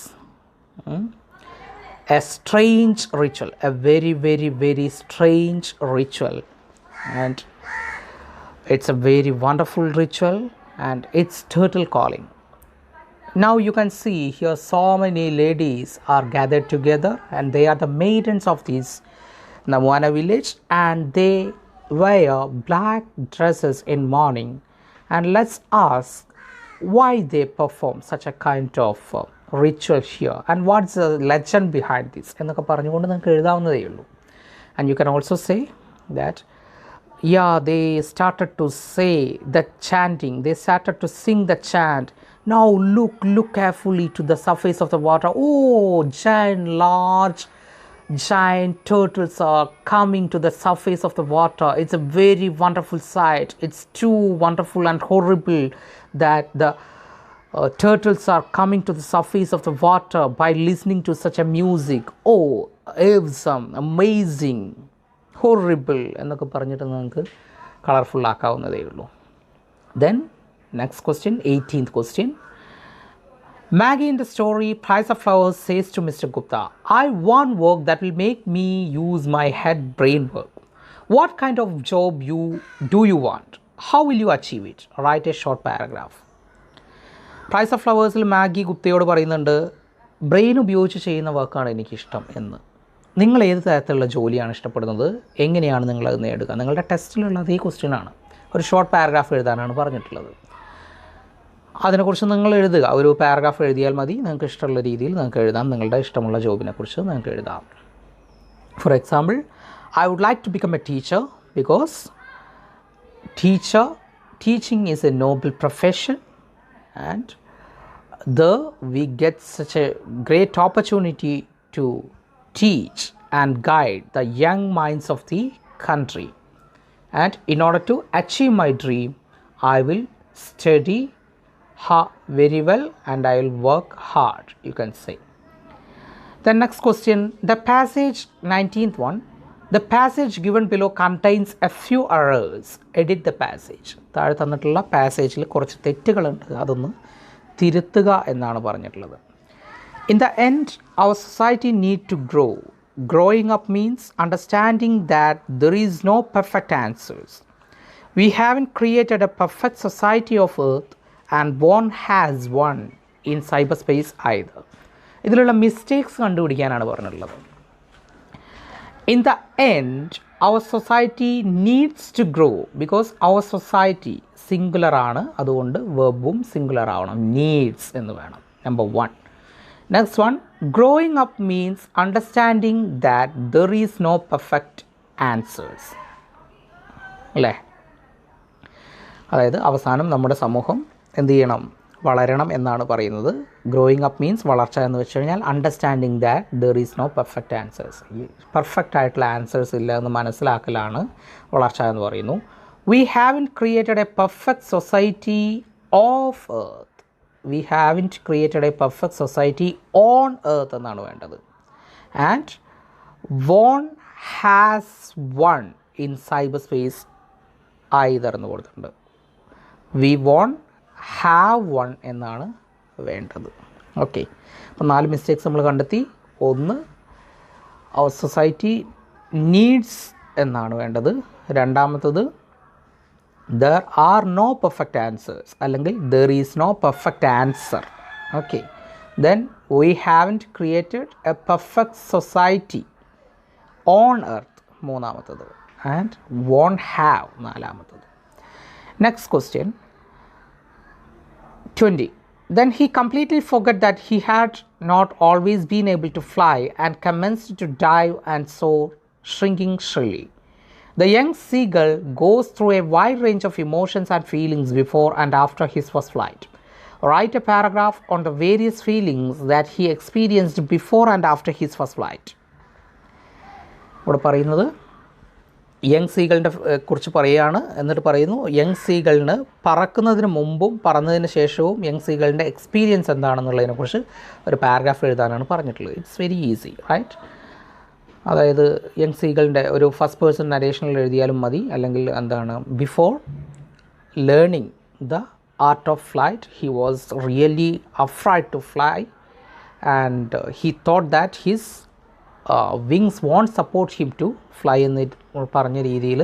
a strange ritual, a very very very strange ritual, and it's a very wonderful ritual, and it's turtle calling. Now you can see here so many ladies are gathered together, and they are the maidens of this Namuana village, and they wear black dresses in morning. And let's ask why they perform such a kind of ritual here and what's the legend behind this എന്നൊക്കെ പറഞ്ഞുകൊണ്ട് നിങ്ങൾക്ക് എഴുതാവുന്നതേ ഉള്ളൂ. And you can also say that yeah, they started to say the chanting, they started to sing the chant. Now look carefully to the surface of the water. Oh, large giant turtles are coming to the surface of the water. It's a very wonderful sight. It's too wonderful and horrible that the turtles are coming to the surface of the water by listening to such a music. Oh, awesome, amazing, horrible എന്നൊക്കെ പറഞ്ഞിട്ട് നിങ്ങൾക്ക് colourful ആക്കാവുന്നതേ ഉള്ളൂ. Then next question, 18th question. Maggie in the story Price of Flowers says to Mr. Gupta, I want work that will make me use my head brain work. What kind of job do you want? How will you achieve it? Write a short paragraph. Price of ഫ്ലവേഴ്സിൽ Maggie ഗുപ്തയോട് പറയുന്നുണ്ട്, brain ഉപയോഗിച്ച് ചെയ്യുന്ന വർക്കാണ് എനിക്കിഷ്ടം എന്ന്. നിങ്ങൾ ഏത് തരത്തിലുള്ള ജോലിയാണ് ഇഷ്ടപ്പെടുന്നത്, എങ്ങനെയാണ് നിങ്ങളത് നേടുക? നിങ്ങളുടെ ടെസ്റ്റിലുള്ള അതേ ക്വസ്റ്റ്യനാണ്. ഒരു ഷോർട്ട് പാരഗ്രാഫ് എഴുതാനാണ് പറഞ്ഞിട്ടുള്ളത്. അതിനെക്കുറിച്ച് നിങ്ങൾ എഴുതുക. ഒരു പാരഗ്രാഫ് എഴുതിയാൽ മതി. നിങ്ങൾക്ക് ഇഷ്ടമുള്ള രീതിയിൽ നിങ്ങൾക്ക് എഴുതാം. നിങ്ങളുടെ ഇഷ്ടമുള്ള ജോബിനെക്കുറിച്ച് നിങ്ങൾക്ക് എഴുതാം. For example, I would like to become a teacher because teaching is a noble profession and there we get such a great opportunity to teach and guide the young minds of the country, and in order to achieve my dream I will study very well and I will work hard, you can say. The next question, the passage 19th one, the passage given below contains a few errors. Edit the passage. താഴെ തന്നിട്ടുള്ള പാസേജിൽ കുറച്ച് തെറ്റുകളുണ്ട്, അതൊന്ന് തിരുത്തുക എന്നാണ് പറഞ്ഞിട്ടുള്ളത്. In the end, our society need to grow. Growing up means understanding that there is no perfect answers. We haven't created a perfect society of earth and one has one in cyberspace either. ഇതിലുള്ള mistakes കണ്ടുപിടിക്കാനാണ് പറഞ്ഞിട്ടുള്ളത്. In the end, our society needs to grow because our society singular ആണ്, അതുകൊണ്ട് വെർബും singular ആവണം, needs എന്ന് വേണം. Number 1. Next one, growing up means understanding that there is no perfect answers അല്ലേ. അതായത് അവസാനം നമ്മുടെ സമൂഹം എന്ത് ചെയ്യണം, വളരണം എന്നാണ് പറയുന്നത്. ഗ്രോയിങ് അപ്പ് മീൻസ് വളർച്ച എന്ന് വെച്ച് കഴിഞ്ഞാൽ understanding that there is no perfect answers. Perfect ആയിട്ടുള്ള ആൻസേഴ്സ് ഇല്ല എന്ന് മനസ്സിലാക്കലാണ് വളർച്ച എന്ന് പറയുന്നു. We haven't created a perfect society of earth. We haven't created a perfect society on earth എന്നാണ് വേണ്ടത്. And one has one in cyberspace either എന്ന് കൊടുത്തിട്ടുണ്ട്. We won't have one എന്നാണ് വേണ്ടത്. ഓക്കെ, അപ്പോൾ 4 മിസ്റ്റേക്സ് നമ്മൾ കണ്ടെത്തി. 1, our society needs എന്നാണ് വേണ്ടത്. രണ്ടാമത്തത്, there are no perfect answers അല്ലെങ്കിൽ there is no perfect answer. Okay, then we haven't created a perfect society on earth മൂന്നാമത്തത്, and won't have നാലാമത്തത്. Next question 20. Then he completely forgot that he had not always been able to fly and commenced to dive and soar, shrinking shrilly. The young seagull goes through a wide range of emotions and feelings before and after his first flight. Write a paragraph on the various feelings that he experienced before and after his first flight. ഇവിടെ പറയുന്നത് young സീഗളിൻ്റെ കുറിച്ച് പറയുകയാണ്. എന്നിട്ട് പറയുന്നു young സീഗളിന് പറക്കുന്നതിന് മുമ്പും പറന്നതിന് ശേഷവും young സീഗളിൻ്റെ experience എന്താണെന്നുള്ളതിനെക്കുറിച്ച് ഒരു paragraph എഴുതാനാണ് പറഞ്ഞിട്ടുള്ളത്. It's very easy, right? അതായത് യങ് സീഗളിൻ്റെ ഒരു ഫസ്റ്റ് പേഴ്സൺ നരേഷനിൽ എഴുതിയാലും മതി, അല്ലെങ്കിൽ എന്താണ്, before learning the art of flight he was really afraid to fly and he thought that his wings won't support him to fly എന്ന് പറഞ്ഞ രീതിയിൽ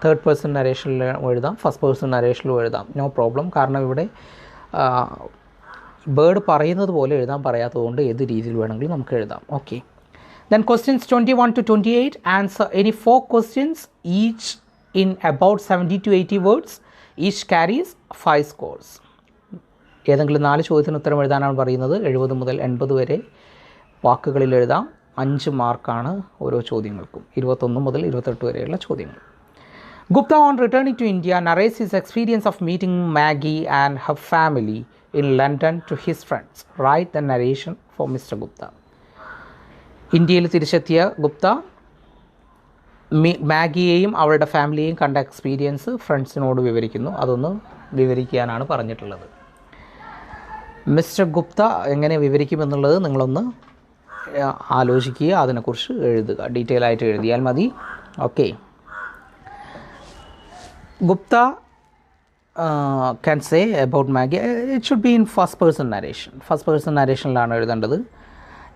തേർഡ് പേഴ്സൺ നരേഷനിൽ എഴുതാം, ഫസ്റ്റ് പേഴ്സൺ നരേഷനിലും എഴുതാം, നോ പ്രോബ്ലം. കാരണം ഇവിടെ ബേർഡ് പറയുന്നത് പോലെ എഴുതാൻ പറയാത്തതുകൊണ്ട് ഏത് രീതിയിൽ വേണമെങ്കിലും നമുക്ക് എഴുതാം. Okay, then questions 21 to 28, answer any 4 questions each in about 70 to 80 words. Each carries 5 scores. ഏതെങ്കിലും 4 ചോദ്യത്തിന് ഉത്തരം എഴുതാനാണ് പറയുന്നത്. 70 മുതൽ 80 വരെ വാക്കുകളിൽ എഴുതാം. 5 മാർക്കാണ് ഓരോ ചോദ്യങ്ങൾക്കും. 21 മുതൽ 28 വരെയുള്ള ചോദ്യങ്ങൾ. Gupta, on returning to India, narrates his experience of meeting Maggie and her family in London to his friends. Write the narration for Mr. Gupta. ഇന്ത്യയിൽ തിരിച്ചെത്തിയ ഗുപ്ത മാഗിയെയും അവളുടെ ഫാമിലിയെയും കണ്ട എക്സ്പീരിയൻസ് ഫ്രണ്ട്സിനോട് വിവരിക്കുന്നു. അതൊന്ന് വിവരിക്കാനാണ് പറഞ്ഞിട്ടുള്ളത്. മിസ്റ്റർ ഗുപ്ത എങ്ങനെ വിവരിക്കുമെന്നുള്ളത് നിങ്ങളൊന്ന് ആലോചിക്കുക, അതിനെക്കുറിച്ച് എഴുതുക. ഡീറ്റെയിൽ ആയിട്ട് എഴുതിയാൽ മതി. Okay. Gupta can say about Maggie. It should be in first person narration. First person narrationലാണ് എഴുതേണ്ടത്.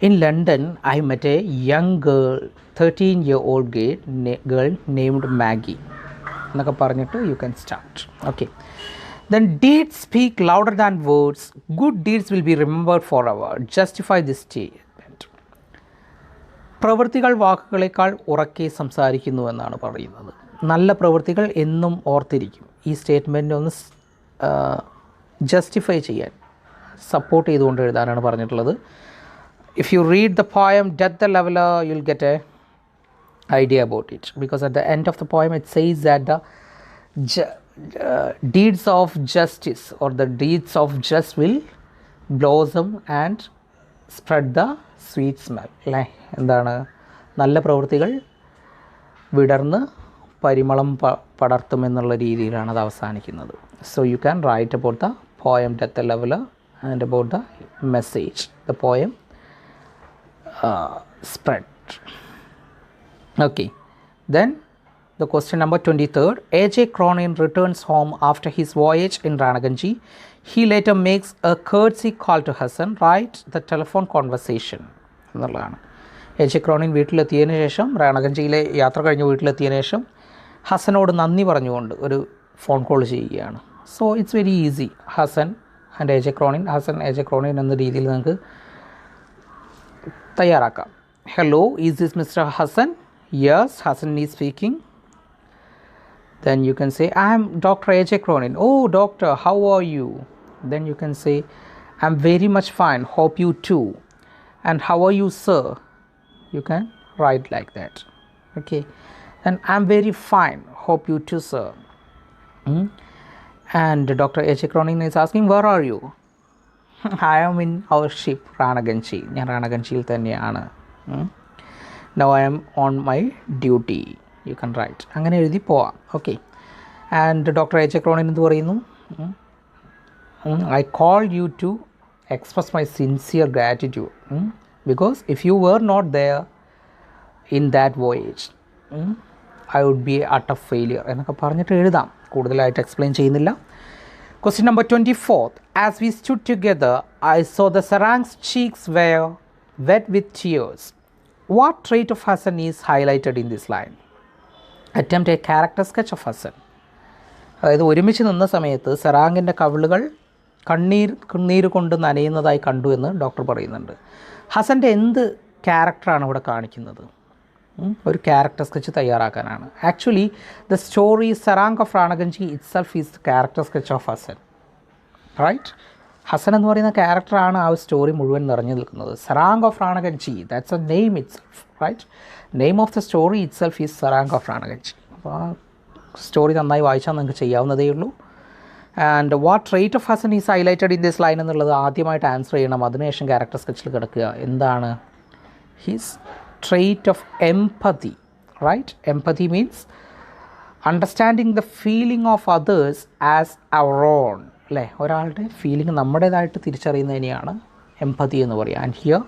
In London, I met a young girl, 13-year-old girl named Maggie. എന്നൊക്കെ പറഞ്ഞിട്ട് you can start. Okay. Then deeds speak louder than words. Good deeds will be remembered forever. Justify this statement. പ്രവൃത്തികൾ വാക്കുകളേക്കാൾ ഉറക്കെ സംസാരിക്കുന്നു എന്നാണ് പറയുന്നത്. നല്ല പ്രവൃത്തികൾ എന്നും ഓർത്തിരിക്കും. ഈ സ്റ്റേറ്റ്മെൻറ്റ് ഒന്ന് ജസ്റ്റിഫൈ ചെയ്യാൻ, സപ്പോർട്ട് ചെയ്തുകൊണ്ട് എഴുതാനാണ് പറഞ്ഞിട്ടുള്ളത്. If you read the poem Death the Leveler, you'll get a idea about it, because at the end of the poem it says that the deeds of justice or the deeds of just will blossom and spread the sweet smell. അല്ലേ? എന്താണ്? നല്ല പ്രവൃത്തികൾ വിടർന്ന് പരിമളം പടർത്തുമെന്നുള്ള രീതിയിലാണ് അത് അവസാനിക്കുന്നത്. So you can write about the poem Death the Leveler and about the message the poem spread. Okay. Then the question number 23rd. A.J. Cronin returns home after his voyage in Ranaganji. He later makes a courtesy call to Hassan. Write the telephone conversation എന്നുള്ളതാണ്. A.J. Cronin വീട്ടിലെത്തിയതിനു ശേഷം, റാണഗഞ്ചിയിലെ യാത്ര കഴിഞ്ഞ് വീട്ടിലെത്തിയതിനു ശേഷം ഹസനോട് നന്ദി പറഞ്ഞുകൊണ്ട് ഒരു phone call ചെയ്യുകയാണ്. So it's very easy. Hasan and A.J. Cronin, Hasan A.J. Cronin എന്ന രീതിയിൽ നിങ്ങൾക്ക് തയ്യാറാക്കാം. Hello, is this mister Hasan? Yes, Hasan is speaking. Then you can say, I am Dr. A.J. Cronin. Oh, doctor, how are you? Then you can say, I'm very much fine. Hope you too. And how are you, sir? You can write like that. Okay. And I'm very fine. Hope you too, sir. And Dr. A.J. Cronin is asking, where are you? I am in our ship, Ranaganchi. ഞാൻ റാണഗഞ്ചിയിൽ തന്നെയാണ്. Now I am on my duty. You can write. അങ്ങനെ എഴുതി പോവാം. Okay. And doctor A.J. Cronin എന്ത് പറയുന്നു? I called you to express my sincere gratitude because if you were not there in that voyage, I would be a utter failure എന്നൊക്കെ പറഞ്ഞിട്ട് എഴുതാം. കൂടുതലായിട്ട് explain ചെയ്യുന്നില്ല. Question number 24th. As we stood together, I saw the Sarang's cheeks were wet with tears. What trait of Hassan is highlighted in this line? Attempt a character sketch of Hassan. അതായത് ഒരുമിച്ച് നിന്ന സമയത്ത് സറാങ്ങിൻ്റെ കവിളുകൾ കണ്ണീര് കൊണ്ട് നനയുന്നതായി കണ്ടു എന്ന് doctor പറയുന്നുണ്ട്. ഹസൻ്റെ എന്ത് ക്യാരക്ടറാണ് ഇവിടെ കാണിക്കുന്നത്? ഒരു ക്യാരക്ടർ സ്കെച്ച് തയ്യാറാക്കാനാണ്. Actually the story serang of Ranaganji itself is the character sketch of Hasan. Right? Hasan എന്ന് പറയുന്ന ക്യാരക്ടറാണ് ആ സ്റ്റോറി മുഴുവൻ നിറഞ്ഞു നിൽക്കുന്നത്. Serang of Ranaganji, that's a name itself. Right? Name of the story itself is serang of Ranaganji. അപ്പോൾ ആ story നന്നായി വായിച്ചാൽ നിങ്ങൾക്ക് ചെയ്യാവുന്നതേ ഉള്ളൂ. And what trait of Hasan is highlighted in this line എന്നുള്ളത് ആദ്യമായിട്ട് ആൻസർ ചെയ്യണം. അതിനുശേഷം ക്യാരക്ടർ സ്കെച്ചിൽ കിടക്കുക. എന്താണ് his trait of empathy? Right? Empathy means understanding the feeling of others as our own. അല്ലേ? ഒരാളുടെ ഫീലിംഗ് നമ്മുടേതായിട്ട് തിരിച്ചറിയുന്നതിനെയാണ് എംപതി എന്ന് പറയുക. And here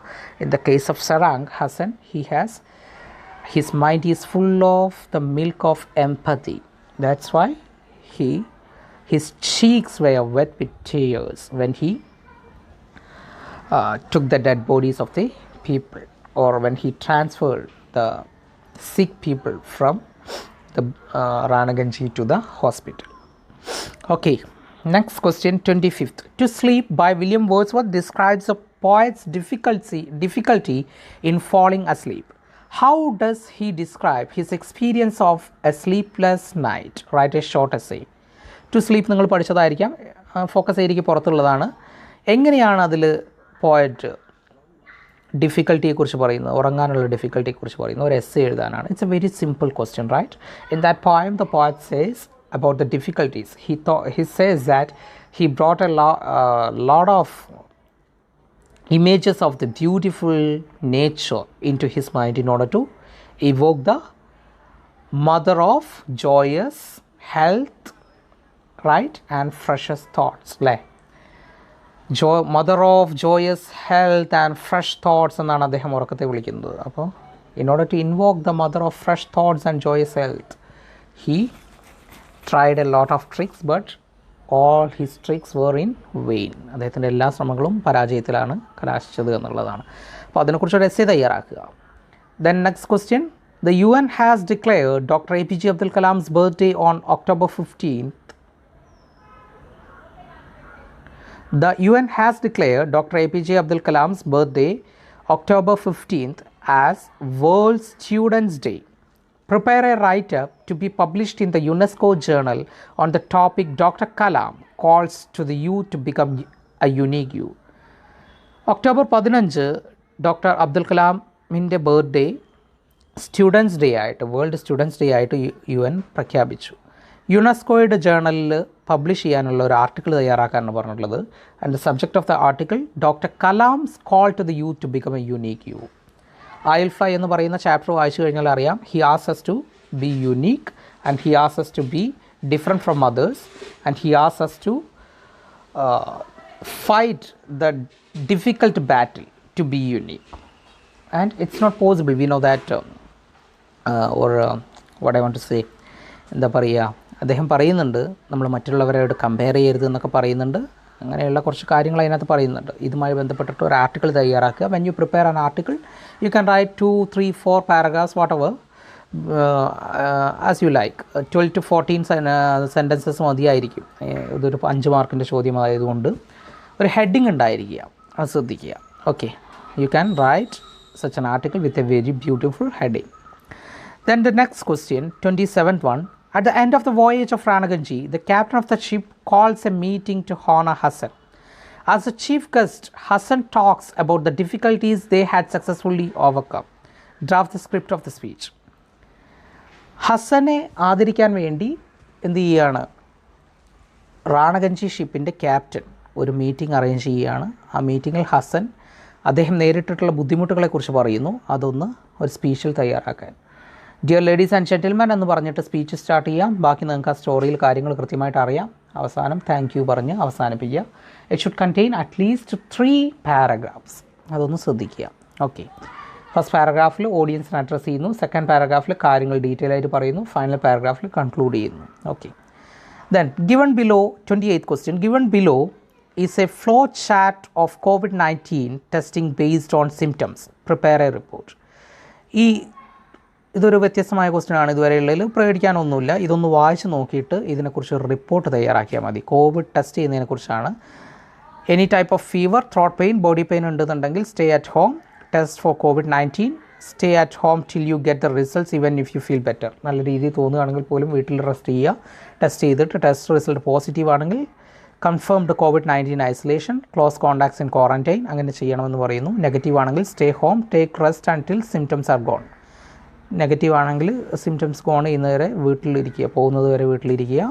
in the case of Sarang Hasan, his mind is full of the milk of empathy. That's why his cheeks were wet with tears when he took the dead bodies of the people, or when he transferred the sick people from the Ranaganji to the hospital. Okay, next question, 25th. To Sleep by William Wordsworth describes a poet's difficulty in falling asleep. How does he describe his experience of a sleepless night? Write a short essay. To Sleep നിങ്ങൾ പഠിച്ചതായിരിക്കാം. Focus ഏരിയയ്ക്ക് പുറത്തുള്ളതാണ്. എങ്ങനെയാണ് അതിൽ poet ഡിഫിക്കൽട്ടിയെക്കുറിച്ച് പറയുന്നത്, ഉറങ്ങാനുള്ള ഡിഫിക്കൽട്ടിയെക്കുറിച്ച് പറയുന്നത്? ഒരു essay എഴുതാനാണ്. It's a very simple question, right? In that poem the poet says about the difficulties. He says that he brought a lot of images of the beautiful nature into his mind in order to evoke the mother of joyous health, right, and freshest thoughts. Mother of joyous health and fresh thoughts എന്നാണ് അദ്ദേഹം ഉറക്കത്തെ വിളിക്കുന്നത്. അപ്പോൾ in order to invoke the mother of fresh thoughts and joyous health, he tried a lot of tricks, but all his tricks were in vain. അദ്ദേഹത്തിൻ്റെ എല്ലാ ശ്രമങ്ങളും പരാജയത്തിലാണ് കലാശിച്ചത് എന്നുള്ളതാണ്. അപ്പോൾ അതിനെക്കുറിച്ചൊരു എസ്സേ തയ്യാറാക്കുക. Then next question. The UN has declared Dr. APJ Abdul Kalam's birthday on October 15th. The UN has declared Dr. APJ Abdul Kalam's birthday October 15th as World Students' Day. Prepare a write-up to be published in the UNESCO journal on the topic Dr. Kalam calls to the youth to become a unique you. October 15 doctor Abdul കലാമിൻ്റെ birthday students day ആയിട്ട്, world students day ആയിട്ട് UN പ്രഖ്യാപിച്ചു. യുനെസ്കോയുടെ ജേർണലിൽ publish ചെയ്യാനുള്ള ഒരു article തയ്യാറാക്കാനാണ് പറഞ്ഞിട്ടുള്ളത്. And the subject of the article doctor Kalam's call to the youth to become a unique you. IL5 എന്ന് പറയുന്ന ചാപ്റ്റർ വായിച്ചു കഴിഞ്ഞാൽ അറിയാം, he asks us to be unique and he asks us to be different from others and he asks us to fight the difficult battle to be unique. And it's not possible, we know that what I want to say, എന്താ പറയുക, അദ്ദേഹം പറയുന്നുണ്ട് നമ്മൾ മറ്റുള്ളവരോട് compare ചെയ്യരുത് എന്നൊക്കെ പറയുന്നുണ്ട്. അങ്ങനെയുള്ള കുറച്ച് കാര്യങ്ങൾ അതിനകത്ത് പറയുന്നുണ്ട്. ഇതുമായി ബന്ധപ്പെട്ടിട്ട് ഒരു ആർട്ടിക്കിൾ തയ്യാറാക്കുക. When you prepare an article U can right 2, 3, 4 paragraphs what ever as you like. 12 to 14 sentences മതിയായിരിക്കും. ഇതൊരു 5 മാർക്കിൻ്റെ ചോദ്യമായതുകൊണ്ട് ഒരു ഹെഡിങ് ഉണ്ടായിരിക്കുക, അത് ശ്രദ്ധിക്കുക. Okay, U can right such an article with a very beautiful heading. Then the next question, 27th one. At the end of the voyage of Ranaganji, the captain of the ship calls a meeting to honor Hassan. As the chief guest, Hassan talks about the difficulties they had successfully overcome. Draft the script of the speech. ഹസനെ ആദരിക്കാൻ വേണ്ടി എന്ത് ചെയ്യുകയാണ്, Ranaganji ഷിപ്പിൻ്റെ captain ഒരു meeting arrange ചെയ്യുകയാണ്. ആ മീറ്റിങ്ങിൽ ഹസൻ അദ്ദേഹം നേരിട്ടിട്ടുള്ള ബുദ്ധിമുട്ടുകളെക്കുറിച്ച് പറയുന്നു. അതൊന്ന് ഒരു സ്പീച്ചിൽ തയ്യാറാക്കാൻ. ഡിയർ ലേഡീസ് ആൻഡ് ജെൻറ്റിൽമാൻ എന്ന് പറഞ്ഞിട്ട് സ്പീച്ച് സ്റ്റാർട്ട് ചെയ്യാം. ബാക്കി നിങ്ങൾക്ക് ആ സ്റ്റോറിയിൽ കാര്യങ്ങൾ കൃത്യമായിട്ട് അറിയാം. അവസാനം താങ്ക് യു പറഞ്ഞ് അവസാനിപ്പിക്കുക. It should contain at least 3 paragraphs. അതൊന്ന് ശ്രദ്ധിക്കുക. ഓക്കെ, ഫസ്റ്റ് പാരഗ്രാഫിൽ ഓഡിയൻസിനെ അഡ്രസ്സ് ചെയ്യുന്നു, സെക്കൻഡ് പാരഗ്രാഫിൽ കാര്യങ്ങൾ ഡീറ്റെയിൽ ആയിട്ട് പറയുന്നു, ഫൈനൽ പാരഗ്രാഫിൽ കൺക്ലൂഡ് ചെയ്യുന്നു. Okay, then given below 28th question. Given below is a flow chart of COVID-19 testing based on symptoms. Prepare a report. ഇതൊരു വ്യത്യസ്തമായ ക്വസ്റ്റ്യനാണ്. ഇതുവരെയുള്ളതിൽ പേടിക്കാനൊന്നുമില്ല. ഇതൊന്ന് വായിച്ച് നോക്കിയിട്ട് ഇതിനെക്കുറിച്ച് ഒരു റിപ്പോർട്ട് തയ്യാറാക്കിയാൽ മതി. കോവിഡ് ടെസ്റ്റ് ചെയ്യുന്നതിനെക്കുറിച്ചാണ്. Any type of fever, throat pain, body pain ഉണ്ടെന്നുണ്ടെങ്കിൽ stay at home. Test for COVID-19. Stay at home till you get the results even if you feel better. നല്ല രീതിയിൽ തോന്നുകയാണെങ്കിൽ പോലും വീട്ടിൽ റെസ്റ്റ് ചെയ്യുക. ടെസ്റ്റ് ചെയ്തിട്ട് test result positive ആണെങ്കിൽ confirmed COVID-19 isolation, close contacts in quarantine അങ്ങനെ ചെയ്യണമെന്ന് പറയുന്നു. നെഗറ്റീവ് ആണെങ്കിൽ stay home, take rest until symptoms are gone. Negative ആണെങ്കിൽ സിംറ്റംസ് ഗോൺ ചെയ്യുന്നവരെ വീട്ടിലിരിക്കുക, പോകുന്നത് വരെ വീട്ടിലിരിക്കുക.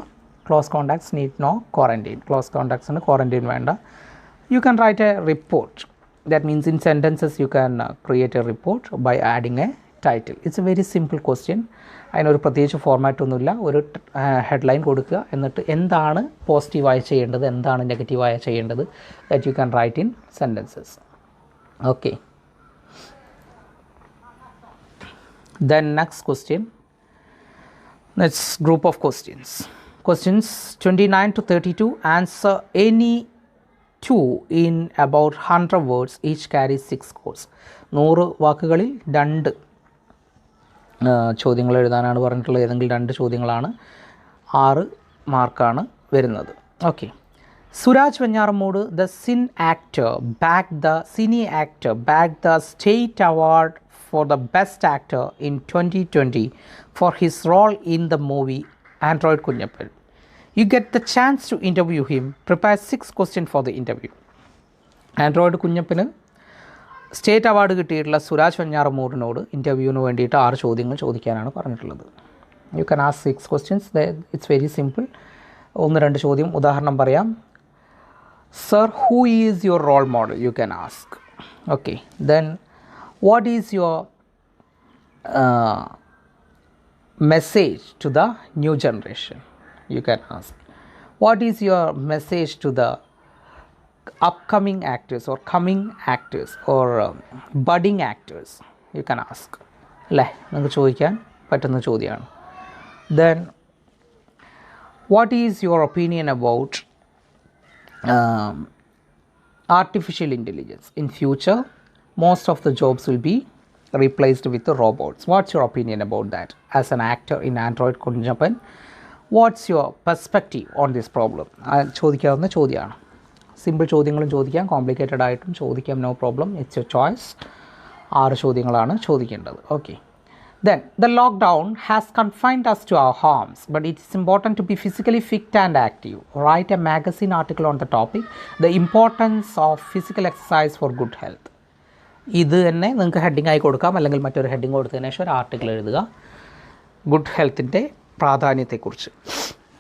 Close contacts need no quarantine. Close കോൺടാക്ട്സിന് ക്വാറൻറ്റൈൻ വേണ്ട. You can write a report. That means in sentences you can create a report by adding a title. It's a very simple question. അതിനൊരു പ്രത്യേകിച്ച് ഫോർമാറ്റൊന്നുമില്ല. ഒരു ഹെഡ്ലൈൻ കൊടുക്കുക, എന്നിട്ട് എന്താണ് പോസിറ്റീവായി ചെയ്യേണ്ടത്, എന്താണ് നെഗറ്റീവായി ചെയ്യേണ്ടത്, that you can right in sentences. Okay, then next question, next group of questions 29 to 32. Answer any 2 in about 100 words. Each carries 6 scores. 100 വാക്കുകളിൽ 2 ചോദ്യങ്ങൾ എഴുതാനാണ് പറഞ്ഞിട്ടുള്ളത്. ഏതെങ്കിലും 2 ചോദ്യങ്ങളാണ്. 6 മാർക്കാണ് വരുന്നത്. Okay, Suraj Venjaramoodu, the cine actor bagged the state award for the best actor in 2020 for his role in the movie Android Kunyappal. You get the chance to interview him. Prepare 6 questions for the interview. Android കുഞ്ഞപ്പന് state award കിട്ടിയിട്ടുള്ള സുരാജ് വെഞ്ഞാറമൂടിനോട് ഇൻ്റർവ്യൂവിന് വേണ്ടിയിട്ട് 6 ചോദ്യങ്ങൾ ചോദിക്കാനാണ് പറഞ്ഞിട്ടുള്ളത്. You can ask 6 questions. It's very simple. 1-2 ചോദ്യം ഉദാഹരണം പറയാം. Sir, who is your role model? You can ask. Okay. Then what is your message to the new generation? You can ask. What is your message to the upcoming actors or coming actors or budding actors? You can ask. അല്ലേ, നിങ്ങൾക്ക് ചോദിക്കാൻ പറ്റുന്ന ചോദ്യമാണ്. Then what is your opinion about artificial intelligence? In future, most of the jobs will be replaced with the robots. What's your opinion about that? As an actor in Android Kunjapan, what's your perspective on this problem? ചോദിക്കാവുന്ന ചോദ്യമാണ്. Simple ചോദ്യങ്ങളും ചോദിക്കാം, complicated ആയിട്ടും ചോദിക്കാം, no problem. It's your choice. 6 ചോദ്യങ്ങളാണ് ചോദിക്കേണ്ടത്. Okay. Then the lockdown has confined us to our homes, but it is important to be physically fit and active. Write a magazine article on the topic, the importance of physical exercise for good health. ഇത് തന്നെ നിങ്ങൾക്ക് ഹെഡിങ്ങായി കൊടുക്കാം, അല്ലെങ്കിൽ മറ്റൊരു heading കൊടുത്തതിന് ശേഷം ഒരു article എഴുതുക ഗുഡ് ഹെൽത്തിൻ്റെ പ്രാധാന്യത്തെക്കുറിച്ച്.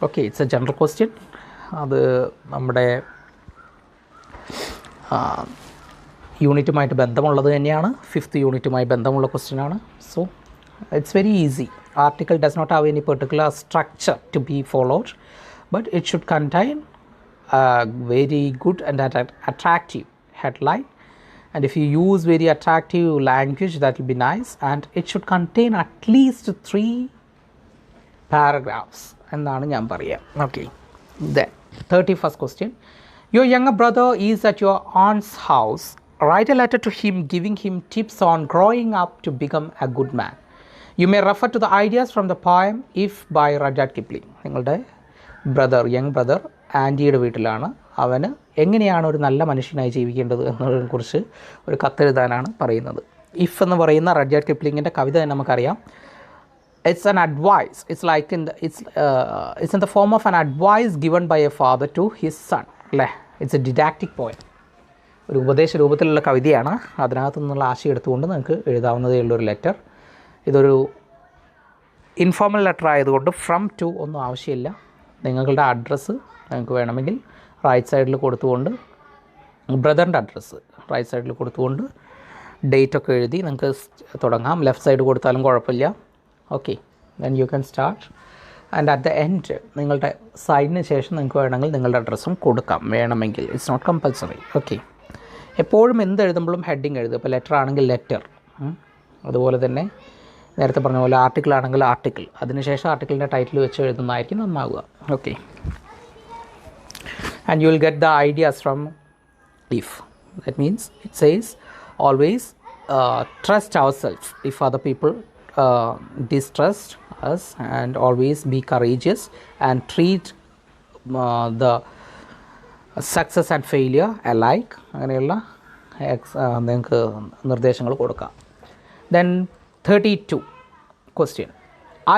Okay, it's a general question. അത് നമ്മുടെ യൂണിറ്റുമായിട്ട് ബന്ധമുള്ളത് തന്നെയാണ്. 5th യൂണിറ്റുമായി ബന്ധമുള്ള ക്വസ്റ്റ്യനാണ്. So it's very easy. Article does not have any particular structure to be followed, but it should contain very good and attractive headline. And if you use very attractive language, that will be nice, and it should contain at least 3 paragraphs എന്നാണ് ഞാൻ പറയാം. Okay. Then 31st question. Your younger brother is at your aunt's house. Write a letter to him giving him tips on growing up to become a good man. You may refer to the ideas from the poem If by Rudyard Kipling. നിങ്ങളുടെ young brother ആൻറ്റിയുടെ വീട്ടിലാണ്. അവന് എങ്ങനെയാണ് ഒരു നല്ല മനുഷ്യനായി ജീവിക്കേണ്ടത് എന്നതിനെക്കുറിച്ച് ഒരു കത്തെഴുതാനാണ് പറയുന്നത്. ഇഫ് എന്ന് പറയുന്ന റഡ്യാർഡ് കിപ്ലിങ്ങിൻ്റെ കവിത തന്നെ നമുക്കറിയാം. It's an advice. It's in the form of an advice given by a father to his son. അല്ലേ, ഇറ്റ്സ് എ ഡിഡാക്റ്റിക് പോയം. ഒരു ഉപദേശ രൂപത്തിലുള്ള കവിതയാണ്. അതിനകത്തു നിന്നുള്ള ആശയം എടുത്തുകൊണ്ട് നിങ്ങൾക്ക് എഴുതാവുന്നതേ ഉള്ളൊരു ലെറ്റർ. ഇതൊരു ഇൻഫോർമൽ ലെറ്റർ ആയതുകൊണ്ട് ഫ്രം ടു ഒന്നും ആവശ്യമില്ല. നിങ്ങളുടെ അഡ്രസ്സ് നിങ്ങൾക്ക് വേണമെങ്കിൽ റൈറ്റ് സൈഡിൽ കൊടുത്തുകൊണ്ട്, ബ്രദറിൻ്റെ അഡ്രസ്സ് റൈറ്റ് സൈഡിൽ കൊടുത്തുകൊണ്ട് ഡേറ്റൊക്കെ എഴുതി നിങ്ങൾക്ക് തുടങ്ങാം. ലെഫ്റ്റ് സൈഡ് കൊടുത്താലും കുഴപ്പമില്ല. Okay. Then you can start. And at the end നിങ്ങളുടെ സൈഡിന് ശേഷം നിങ്ങൾക്ക് വേണമെങ്കിൽ നിങ്ങളുടെ അഡ്രസ്സും കൊടുക്കാം, വേണമെങ്കിൽ. It's not compulsory. ഓക്കെ. എപ്പോഴും എന്ത് എഴുതുമ്പോഴും ഹെഡിങ് എഴുതുക. ഇപ്പോൾ ലെറ്റർ ആണെങ്കിൽ ലെറ്റർ, അതുപോലെ തന്നെ നേരത്തെ പറഞ്ഞ പോലെ ആർട്ടിക്കിൾ ആണെങ്കിൽ ആർട്ടിക്കിൾ, അതിനുശേഷം ആർട്ടിക്കിളിൻ്റെ ടൈറ്റിൽ വെച്ച് എഴുതുന്നതായിരിക്കും നന്നാവുക. Okay. And you will get the ideas from if. That means it says always trust ourselves if other people distrust us, and always be courageous and treat the success and failure alike. അങ്ങനെയുള്ള നിങ്ങൾക്ക് നിർദ്ദേശങ്ങൾ കൊടുക്കാം. Then 32 question.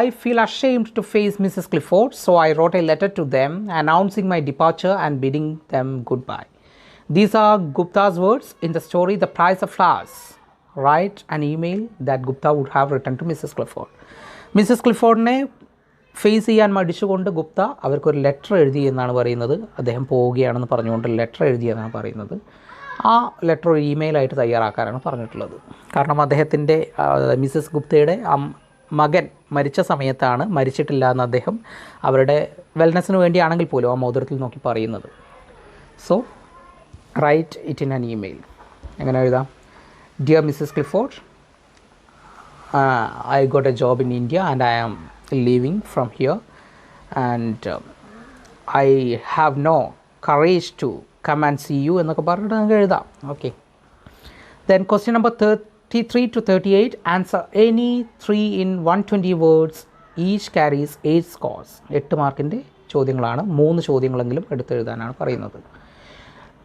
I feel ashamed to face Mrs. Clifford, so I wrote a letter to them announcing my departure and bidding them goodbye. These are Gupta's words in the story The Price of Flowers. Write an email that Gupta would have written to Mrs. Clifford. Mrs. Cliffordനെ face ചെയ്യാൻ മടിച്ചുകൊണ്ട് ഗുപ്ത അവർക്കൊരു letter എഴുതി എന്നാണ് പറയുന്നത്. അദ്ദേഹം പോവുകയാണെന്ന് പറഞ്ഞുകൊണ്ട് ലെറ്റർ എഴുതിയെന്നാണ് പറയുന്നത്. ആ ലെറ്റർ ഒരു ഇമെയിലായിട്ട് തയ്യാറാക്കാനാണ് പറഞ്ഞിട്ടുള്ളത്. കാരണം അദ്ദേഹത്തിൻ്റെ മിസ്സസ് ഗുപ്തയുടെ മകൻ മരിച്ച സമയത്താണ്, മരിച്ചിട്ടില്ല എന്ന് അദ്ദേഹം അവരുടെ വെൽനെസ്സിന് വേണ്ടിയാണെങ്കിൽ പോലും ആ മോതിരത്തിൽ നോക്കി പറയുന്നത്. So right it in an email. എങ്ങനെ എഴുതാം? Dear Mrs Clifford, I got a job in India and I am leaving from here, and I have no courage to come and see you എന്നൊക്കെ പറഞ്ഞിട്ട് നമുക്ക് എഴുതാം. Okay. Then question number 33 to 38. Answer any 3 in 120 words. Each carries 8 scores. 8 മാർക്കിൻ്റെ ചോദ്യങ്ങളാണ്. 3 ചോദ്യങ്ങളെങ്കിലും എടുത്തെഴുതാനാണ് പറയുന്നത്.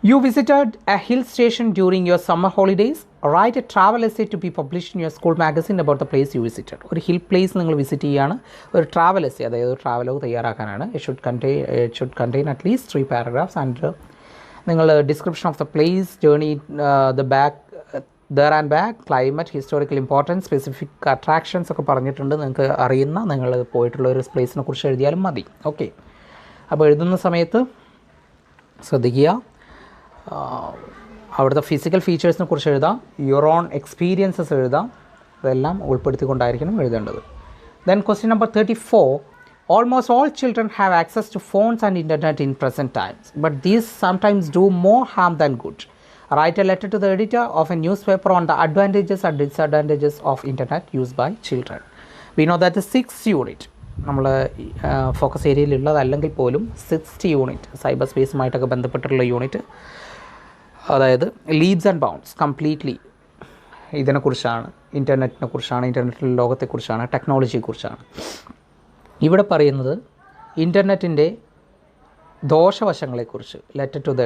You visited a hill station during your summer holidays. Write a travel essay to be published in your school magazine about the place you visited. ഒരു hill place നിങ്ങൾ visit ചെയ്യാണ്, ഒരു travel essay, അതായത് ഒരു travelogue തയ്യാറാക്കാനാണ്. It should contain at least 3 paragraphs, and നിങ്ങൾ description of the place, journey, the back, there and back, climate, historical importance, specific attractions ഒക്കെ പറഞ്ഞിട്ടുണ്ട്. നിങ്ങൾക്ക് അറിയുന്ന, നിങ്ങൾ പോയിട്ടുള്ള ഒരു പ്ലേസിനെ കുറിച്ച് എഴുതിയാലും മതി. ഓക്കെ, അപ്പോൾ എഴുതുന്ന സമയത്ത് ശ്രദ്ധിക്കുക, അവിടുത്തെ ഫിസിക്കൽ ഫീച്ചേഴ്സിനെ കുറിച്ച് എഴുതാം, യുവർ ഓൺ എക്സ്പീരിയൻസസ് എഴുതാം, അതെല്ലാം ഉൾപ്പെടുത്തിക്കൊണ്ടായിരിക്കണം എഴുതേണ്ടത്. Then question number 34. Almost all children have access to phones and internet in present times, but these sometimes do more harm than good. Write a letter to the editor of a newspaper on the advantages and disadvantages of internet used by children. We know that the 6th unit, നമ്മൾ focus ഏരിയയിലുള്ളതല്ലെങ്കിൽ പോലും 6th unit cyber സ്പേസുമായിട്ടൊക്കെ ബന്ധപ്പെട്ടിട്ടുള്ള unit, അതായത് ലീബ്സ് and bounds, completely ഇതിനെക്കുറിച്ചാണ്, ഇൻ്റർനെറ്റിനെ കുറിച്ചാണ്, ഇൻ്റർനെറ്റിലെ ലോകത്തെക്കുറിച്ചാണ്, ടെക്നോളജിയെക്കുറിച്ചാണ്. ഇവിടെ പറയുന്നത് ഇൻ്റർനെറ്റിൻ്റെ ദോഷവശങ്ങളെക്കുറിച്ച് letter to the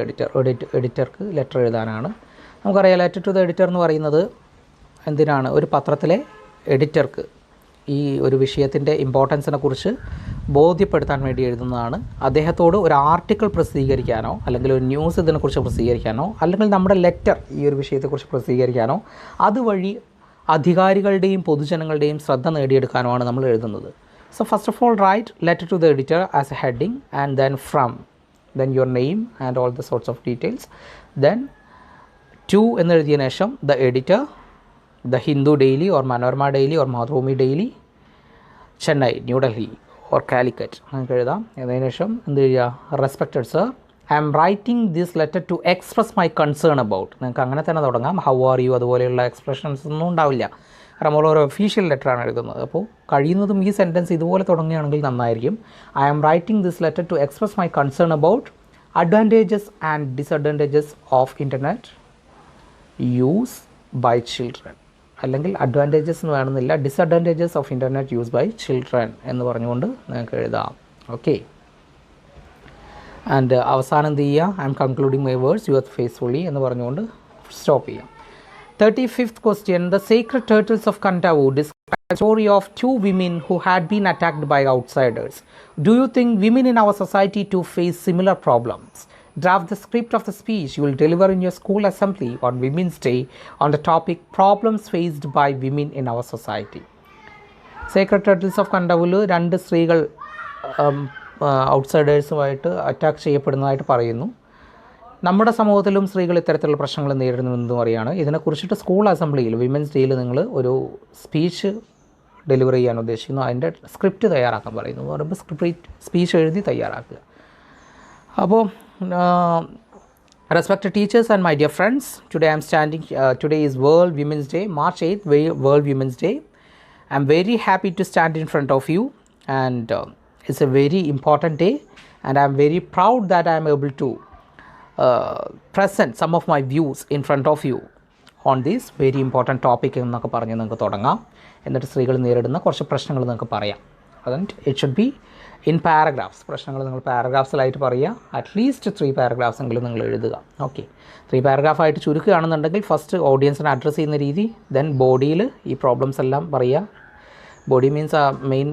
എഡിറ്റർക്ക് letter എഴുതാനാണ്. നമുക്കറിയാം, ലെറ്റർ ടു ദ എഡിറ്റർ എന്ന് പറയുന്നത് എന്തിനാണ്? ഒരു പത്രത്തിലെ എഡിറ്റർക്ക് ഈ ഒരു വിഷയത്തിൻ്റെ ഇമ്പോർട്ടൻസിനെ കുറിച്ച് ബോധ്യപ്പെടുത്താൻ വേണ്ടി എഴുതുന്നതാണ്. അദ്ദേഹത്തോട് ഒരു ആർട്ടിക്കിൾ പ്രസിദ്ധീകരിക്കാനോ അല്ലെങ്കിൽ ഒരു ന്യൂസ് ഇതിനെക്കുറിച്ച് പ്രസിദ്ധീകരിക്കാനോ അല്ലെങ്കിൽ നമ്മുടെ ലെറ്റർ ഈ ഒരു വിഷയത്തെക്കുറിച്ച് പ്രസിദ്ധീകരിക്കാനോ അതുവഴി അധികാരികളുടെയും പൊതുജനങ്ങളുടെയും ശ്രദ്ധ നേടിയെടുക്കാനോ ആണ് നമ്മൾ എഴുതുന്നത്. So first of all, write letter to the editor as a heading, and then from, then your name and all the sorts of details. Then to എന്ന് എഴുതിയതിനു ശേഷം the editor, the Hindu daily or Manorama daily or Madhumi daily, Chennai, New Delhi or Calicut നമുക്ക് എഴുതാം. അതിനു ശേഷം എന്ത് ചെയ്യുക? Respected sir, I am writing this letter to express my concern about. നിങ്ങൾക്ക് അങ്ങനെ തന്നെ തുടങ്ങാം. How are you? അതുപോലെയുള്ള എക്സ്പ്രഷൻസ് ഒന്നും ഉണ്ടാവില്ല. കാരണം നമ്മളൊരു ഒഫീഷ്യൽ ലെറ്ററാണ് എഴുതുന്നത്. അപ്പോൾ കഴിയുന്നതും ഈ സെൻറ്റൻസ് ഇതുപോലെ തുടങ്ങുകയാണെങ്കിൽ നന്നായിരിക്കും. I am writing this letter to express my concern about advantages and disadvantages of internet use by children, അല്ലെങ്കിൽ അഡ്വാൻറ്റേജസ് എന്ന് വേണമെന്നില്ല, disadvantages of internet use by children എന്ന് പറഞ്ഞുകൊണ്ട് നിങ്ങൾക്ക് എഴുതാം. ഓക്കെ, ആൻഡ് അവസാനം എന്ത് ചെയ്യുക? I'm concluding my words your faithfully എന്ന് പറഞ്ഞുകൊണ്ട് സ്റ്റോപ്പ് ചെയ്യാം. 35th question. The sacred turtles of Kandavu describe the story of two women who had been attacked by outsiders. Do you think women in our society too face similar problems? Draft the script of the speech you will deliver in your school assembly on Women's Day on the topic Problems Faced by Women in Our Society. Sacred turtles of Kandavu രണ്ട് സ്ത്രീകൾ ഔട്ട്സൈഡേഴ്സുമായിട്ട് attack ചെയ്യപ്പെടുന്നതായിട്ട് പറയുന്നു. നമ്മുടെ സമൂഹത്തിലും സ്ത്രീകൾ ഇത്തരത്തിലുള്ള പ്രശ്നങ്ങൾ നേരിടുന്നുവെന്ന് പറയുകയാണ്. ഇതിനെക്കുറിച്ചിട്ട് school അസംബ്ലിയിൽ വിമൻസ് ഡേയിൽ നിങ്ങൾ ഒരു സ്പീച്ച് ഡെലിവർ ചെയ്യാൻ ഉദ്ദേശിക്കുന്നു. അതിൻ്റെ സ്ക്രിപ്റ്റ് തയ്യാറാക്കാൻ പറയുന്നു. പറയുമ്പോൾ സ്പീച്ച് എഴുതി തയ്യാറാക്കുക. അപ്പോൾ respected teachers and my dear friends, today is world women's day, March 8th, world women's day. I am very happy to stand in front of you and it's a very important day and I am very proud that I am able to present some of my views in front of you on this very important topic എന്നൊക്കെ പറഞ്ഞ് നിങ്ങൾക്ക് തുടങ്ങാം. എന്നിട്ട് സ്ത്രീകൾ നേരിടുന്ന കുറച്ച് പ്രശ്നങ്ങൾ നിങ്ങൾക്ക് പറയാം. അതുകൊണ്ട് it should be in paragraphs. പ്രശ്നങ്ങൾ നിങ്ങൾ പാരഗ്രാഫ്സിലായിട്ട് പറയുക. അറ്റ്ലീസ്റ്റ് 3 പാരഗ്രാഫ്സ് എങ്കിലും നിങ്ങൾ എഴുതുക. ഓക്കെ, 3 പാരഗ്രാഫായിട്ട് ചുരുക്കുകയാണെന്നുണ്ടെങ്കിൽ ഫസ്റ്റ് ഓഡിയൻസിനെ അഡ്രസ്സ് ചെയ്യുന്ന രീതി, ദെൻ ബോഡിയിൽ ഈ പ്രോബ്ലംസ് എല്ലാം പറയുക. ബോഡി മീൻസ് ആ മെയിൻ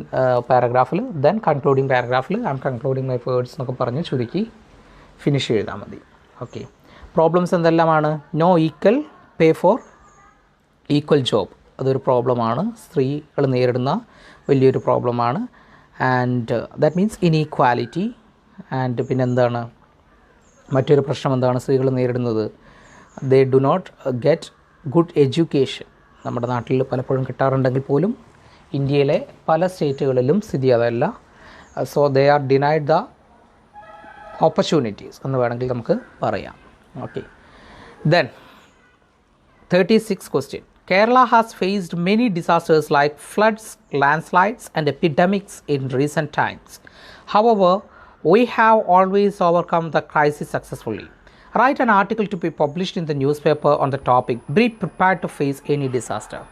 പാരഗ്രാഫിൽ, ദെൻ കൺക്ലൂഡിങ് പാരഗ്രാഫിൽ I'm concluding my words എന്നൊക്കെ പറഞ്ഞ് ചുരുക്കി ഫിനിഷ് ചെയ്താൽ മതി. ഓക്കെ, പ്രോബ്ലംസ് എന്തെല്ലാമാണ്? No equal pay for equal job, അതൊരു പ്രോബ്ലമാണ്, സ്ത്രീകൾ നേരിടുന്ന വലിയൊരു പ്രോബ്ലമാണ്. And that means inequality. And പിന്നെന്താണ് മറ്റൊരു പ്രശ്നം എന്താണ് സ്ത്രീകൾ നേരിടുന്നത്? They do not get good education. നമ്മുടെ നാട്ടിൽ പലപ്പോഴും കിട്ടാറുണ്ടെങ്കിൽ പോലും ഇന്ത്യയിലെ പല സ്റ്റേറ്റുകളിലും സ്ഥിതി അതല്ല. So they are denied the opportunities എന്ന് വേണമെങ്കിൽ നമുക്ക് പറയാം. Okay, then 36th question. Kerala has faced many disasters like floods, landslides and epidemics in recent times. However, we have always overcome the crisis successfully. Write an article to be published in the newspaper on the topic Be prepared to face any disaster.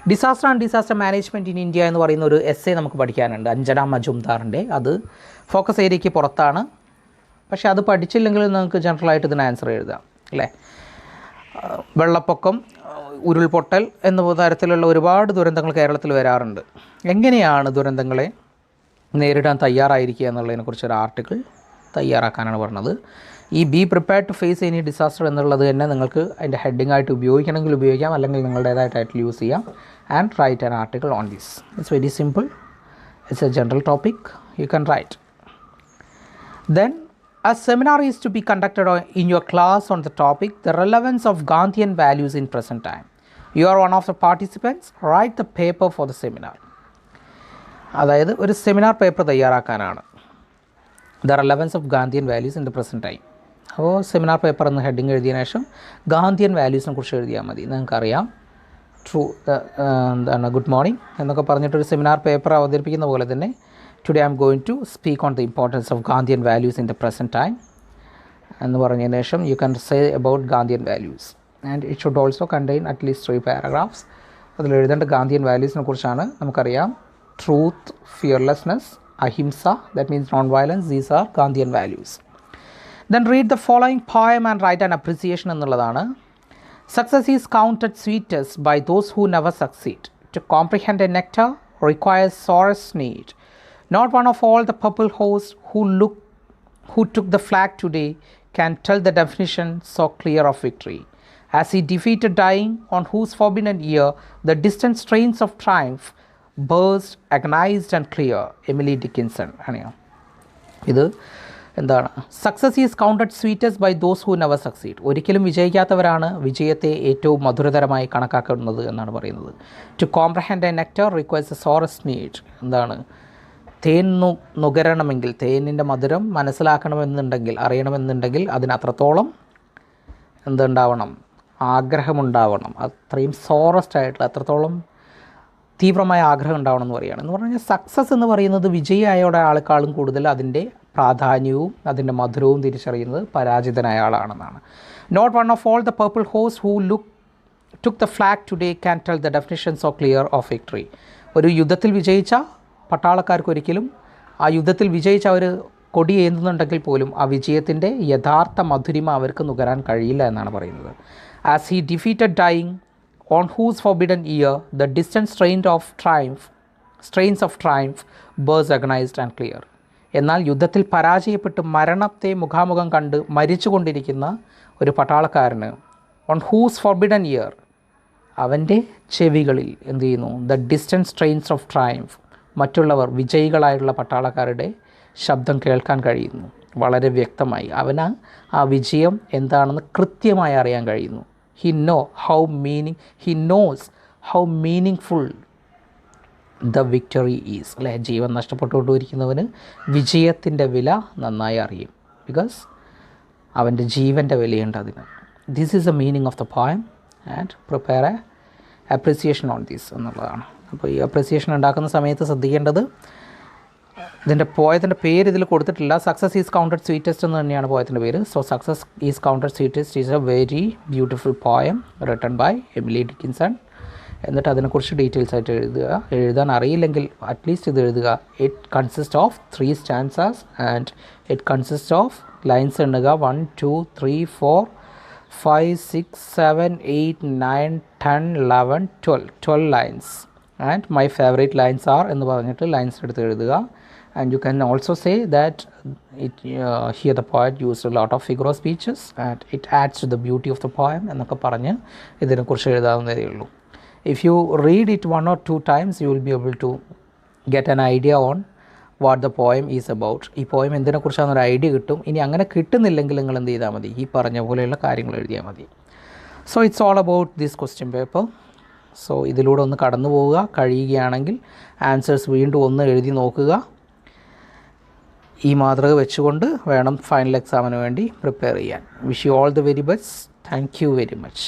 Disaster and disaster management in India എന്ന് പറയുന്ന ഒരു essay നമുക്ക് പഠിക്കാനുണ്ട്, അഞ്ജന മജുംദാറിൻ്റെ. അത് focus ഏരിയയ്ക്ക് പുറത്താണ്. പക്ഷേ അത് പഠിച്ചില്ലെങ്കിൽ നിങ്ങൾക്ക് ജനറലായിട്ട് ഇതിന് ആൻസർ എഴുതാം അല്ലേ. വെള്ളപ്പൊക്കം, ഉരുൾപൊട്ടൽ എന്ന തരത്തിലുള്ള ഒരുപാട് ദുരന്തങ്ങൾ കേരളത്തിൽ വരാറുണ്ട്. എങ്ങനെയാണ് ദുരന്തങ്ങളെ നേരിടാൻ തയ്യാറായിരിക്കുക എന്നുള്ളതിനെക്കുറിച്ചൊരു ആർട്ടിക്കിൾ തയ്യാറാക്കാനാണ് പറഞ്ഞത്. ഈ be prepared to face any disaster എന്നുള്ളത് തന്നെ നിങ്ങൾക്ക് അതിൻ്റെ ഹെഡിങ് ആയിട്ട് ഉപയോഗിക്കണമെങ്കിൽ ഉപയോഗിക്കാം, അല്ലെങ്കിൽ നിങ്ങളുടേതായ ടൈറ്റിൽ യൂസ് ചെയ്യാം. And write an article on this. It's very simple. It's a general topic. You can write. Then a seminar is to be conducted in your class on the topic the relevance of Gandhian values in present time. You are one of the participants. Write the paper for the seminar. അതായത് ഒരു seminar paper തയ്യാറാക്കാനാണ്. The relevance of Gandhian values in the present time. അപ്പോൾ seminar paper എന്ന heading എഴുതിയതിനു ശേഷം ഗാന്ധിയൻ വാല്യൂസിനെ കുറിച്ച് എഴുതിയാൽ മതി. നിങ്ങൾക്കറിയാം എന്താണ് ഗുഡ് മോർണിംഗ് എന്നൊക്കെ പറഞ്ഞിട്ടൊരു സെമിനാർ പേപ്പർ അവതരിപ്പിക്കുന്ന പോലെ തന്നെ today I am going to speak on the importance of Gandhian values in the present time എന്ന് പറഞ്ഞതിന് ശേഷം you can say about Gandhian values and it should also contain at least 3 paragraphs. അതിൽ എഴുതേണ്ട ഗാന്ധിയൻ വാല്യൂസിനെ കുറിച്ചാണ്. നമുക്കറിയാം truth, fearlessness, ahimsa, that means non violence. These are Gandhian values. Then read the following poem and write an appreciation എന്നുള്ളതാണ്. Success is counted sweetest by those who never succeed. To comprehend a nectar requires sorest need. Not one of all the purple host who took the flag today can tell the definition so clear of victory. As he defeated dying on whose forbidden ear the distant strains of triumph burst agonized and clear. Emily Dickinson. ഇത് എന്താണ്? Success is counted sweetest by those who never succeed. ഒരിക്കലും വിജയിക്കാത്തവരാണ് വിജയത്തെ ഏറ്റവും മധുരതരമായി കണക്കാക്കുന്നത് എന്നാണ് പറയുന്നത്. To comprehend a nectar requires a sorest need. എന്താണ്? തേൻ നുകരണമെങ്കിൽ, തേനിൻ്റെ മധുരം മനസ്സിലാക്കണമെന്നുണ്ടെങ്കിൽ, അറിയണമെന്നുണ്ടെങ്കിൽ അതിനത്രത്തോളം എന്തുണ്ടാവണം? ആഗ്രഹമുണ്ടാവണം. അത്രയും സോറസ്റ്റ് ആയിട്ടുള്ള, അത്രത്തോളം തീവ്രമായ ആഗ്രഹം ഉണ്ടാവണം എന്ന് പറയുകയാണ്. എന്ന് പറഞ്ഞാൽ സക്സസ് എന്ന് പറയുന്നത് വിജയിയായ ആളെക്കാളും കൂടുതൽ അതിൻ്റെ പ്രാധാന്യവും അതിൻ്റെ മധുരവും തിരിച്ചറിയുന്നത് പരാജിതനായ ആളാണെന്നാണ്. Not one of all the purple host who took the flag today can tell the definitions of clear of victory. ഒരു യുദ്ധത്തിൽ വിജയിച്ച പട്ടാളക്കാർക്കൊരിക്കലും ആ യുദ്ധത്തിൽ വിജയിച്ച അവർ കൊടി ഏന്തുന്നുണ്ടെങ്കിൽ പോലും ആ വിജയത്തിൻ്റെ യഥാർത്ഥ മധുരിമ അവർക്ക് നുകരാൻ കഴിയില്ല എന്നാണ് പറയുന്നത്. As he defeated dying on whose forbidden ear the distant strains of triumph burst agonized and clear. എന്നാൽ യുദ്ധത്തിൽ പരാജയപ്പെട്ട് മരണത്തെ മുഖാമുഖം കണ്ട് മരിച്ചുകൊണ്ടിരിക്കുന്ന ഒരു പട്ടാളക്കാരന് on whose forbidden ear അവൻ്റെ ചെവികളിൽ എന്ത് ചെയ്യുന്നു? the distant strains of triumph മറ്റുള്ളവർ വിജയികളായിട്ടുള്ള പട്ടാളക്കാരുടെ ശബ്ദം കേൾക്കാൻ കഴിയുന്നു വളരെ വ്യക്തമായി. അവന് ആ വിജയം എന്താണെന്ന് കൃത്യമായി അറിയാൻ കഴിയുന്നു. He knows how meaningful the victory is. അല്ലേ? ജീവൻ നഷ്ടപ്പെട്ടുകൊണ്ടിരിക്കുന്നവന് വിജയത്തിൻ്റെ വില നന്നായി അറിയും. ബിക്കോസ് അവൻ്റെ ജീവൻ്റെ വിലയുണ്ട് അതിന്. This is the meaning of the poem and prepare A appreciation on this എന്നുള്ളതാണ്. അപ്പോൾ ഈ അപ്രിസിയേഷൻ ഉണ്ടാക്കുന്ന സമയത്ത് ശ്രദ്ധിക്കേണ്ടത്, ഇതിൻ്റെ പോയത്തിൻ്റെ പേര് ഇതിൽ കൊടുത്തിട്ടില്ല. സക്സസ് ഈസ് കൗണ്ടഡ് സ്വീറ്റസ്റ്റ് എന്ന് തന്നെയാണ് പോയത്തിൻ്റെ പേര്. So success is counted sweetest is a very beautiful poem written by Emily Dickinson. എന്നിട്ട് അതിനെക്കുറിച്ച് ഡീറ്റെയിൽസ് ആയിട്ട് എഴുതാൻ അറിയില്ലെങ്കിൽ അറ്റ്ലീസ്റ്റ് ഇത് എഴുതുക. It consist of 3 stanzas and it consist of lines എണ്ണുക 1 2 3 4 5 6 7 8 9 10 11 12 lines. And my favourite lines are എന്ന് പറഞ്ഞിട്ട് ലൈൻസ് എടുത്ത് എഴുതുക. And you can also say that here the poet used a lot of figure of speeches and it adds to the beauty of the poem എന്നൊക്കെ പറഞ്ഞ് ഇതിനെക്കുറിച്ച് എഴുതാവുന്നതേ ഉള്ളൂ. If you read it 1 or 2 times you will be able to get an idea on what the poem is about. ഈ poem എന്തിനെക്കുറിച്ചാണെന്നൊരു idea കിട്ടും. ഇനി അങ്ങനെ കിട്ടുന്നില്ലെങ്കിൽ നിങ്ങൾ എന്ത് ചെയ്താൽ മതി? ഈ പറഞ്ഞ പോലെയുള്ള കാര്യങ്ങൾ എഴുതിയാൽ മതി. So it's all about this question paper. So ഇതിലൂടെ ഒന്ന് കടന്നു പോവുക. കഴിയുകയാണെങ്കിൽ ആൻസേഴ്സ് വീണ്ടും ഒന്ന് എഴുതി നോക്കുക. ഈ മാതൃക വെച്ചുകൊണ്ട് വേണം ഫൈനൽ എക്സാമിന് വേണ്ടി പ്രിപ്പയർ ചെയ്യാൻ. Wish you all the very best. Thank you very much.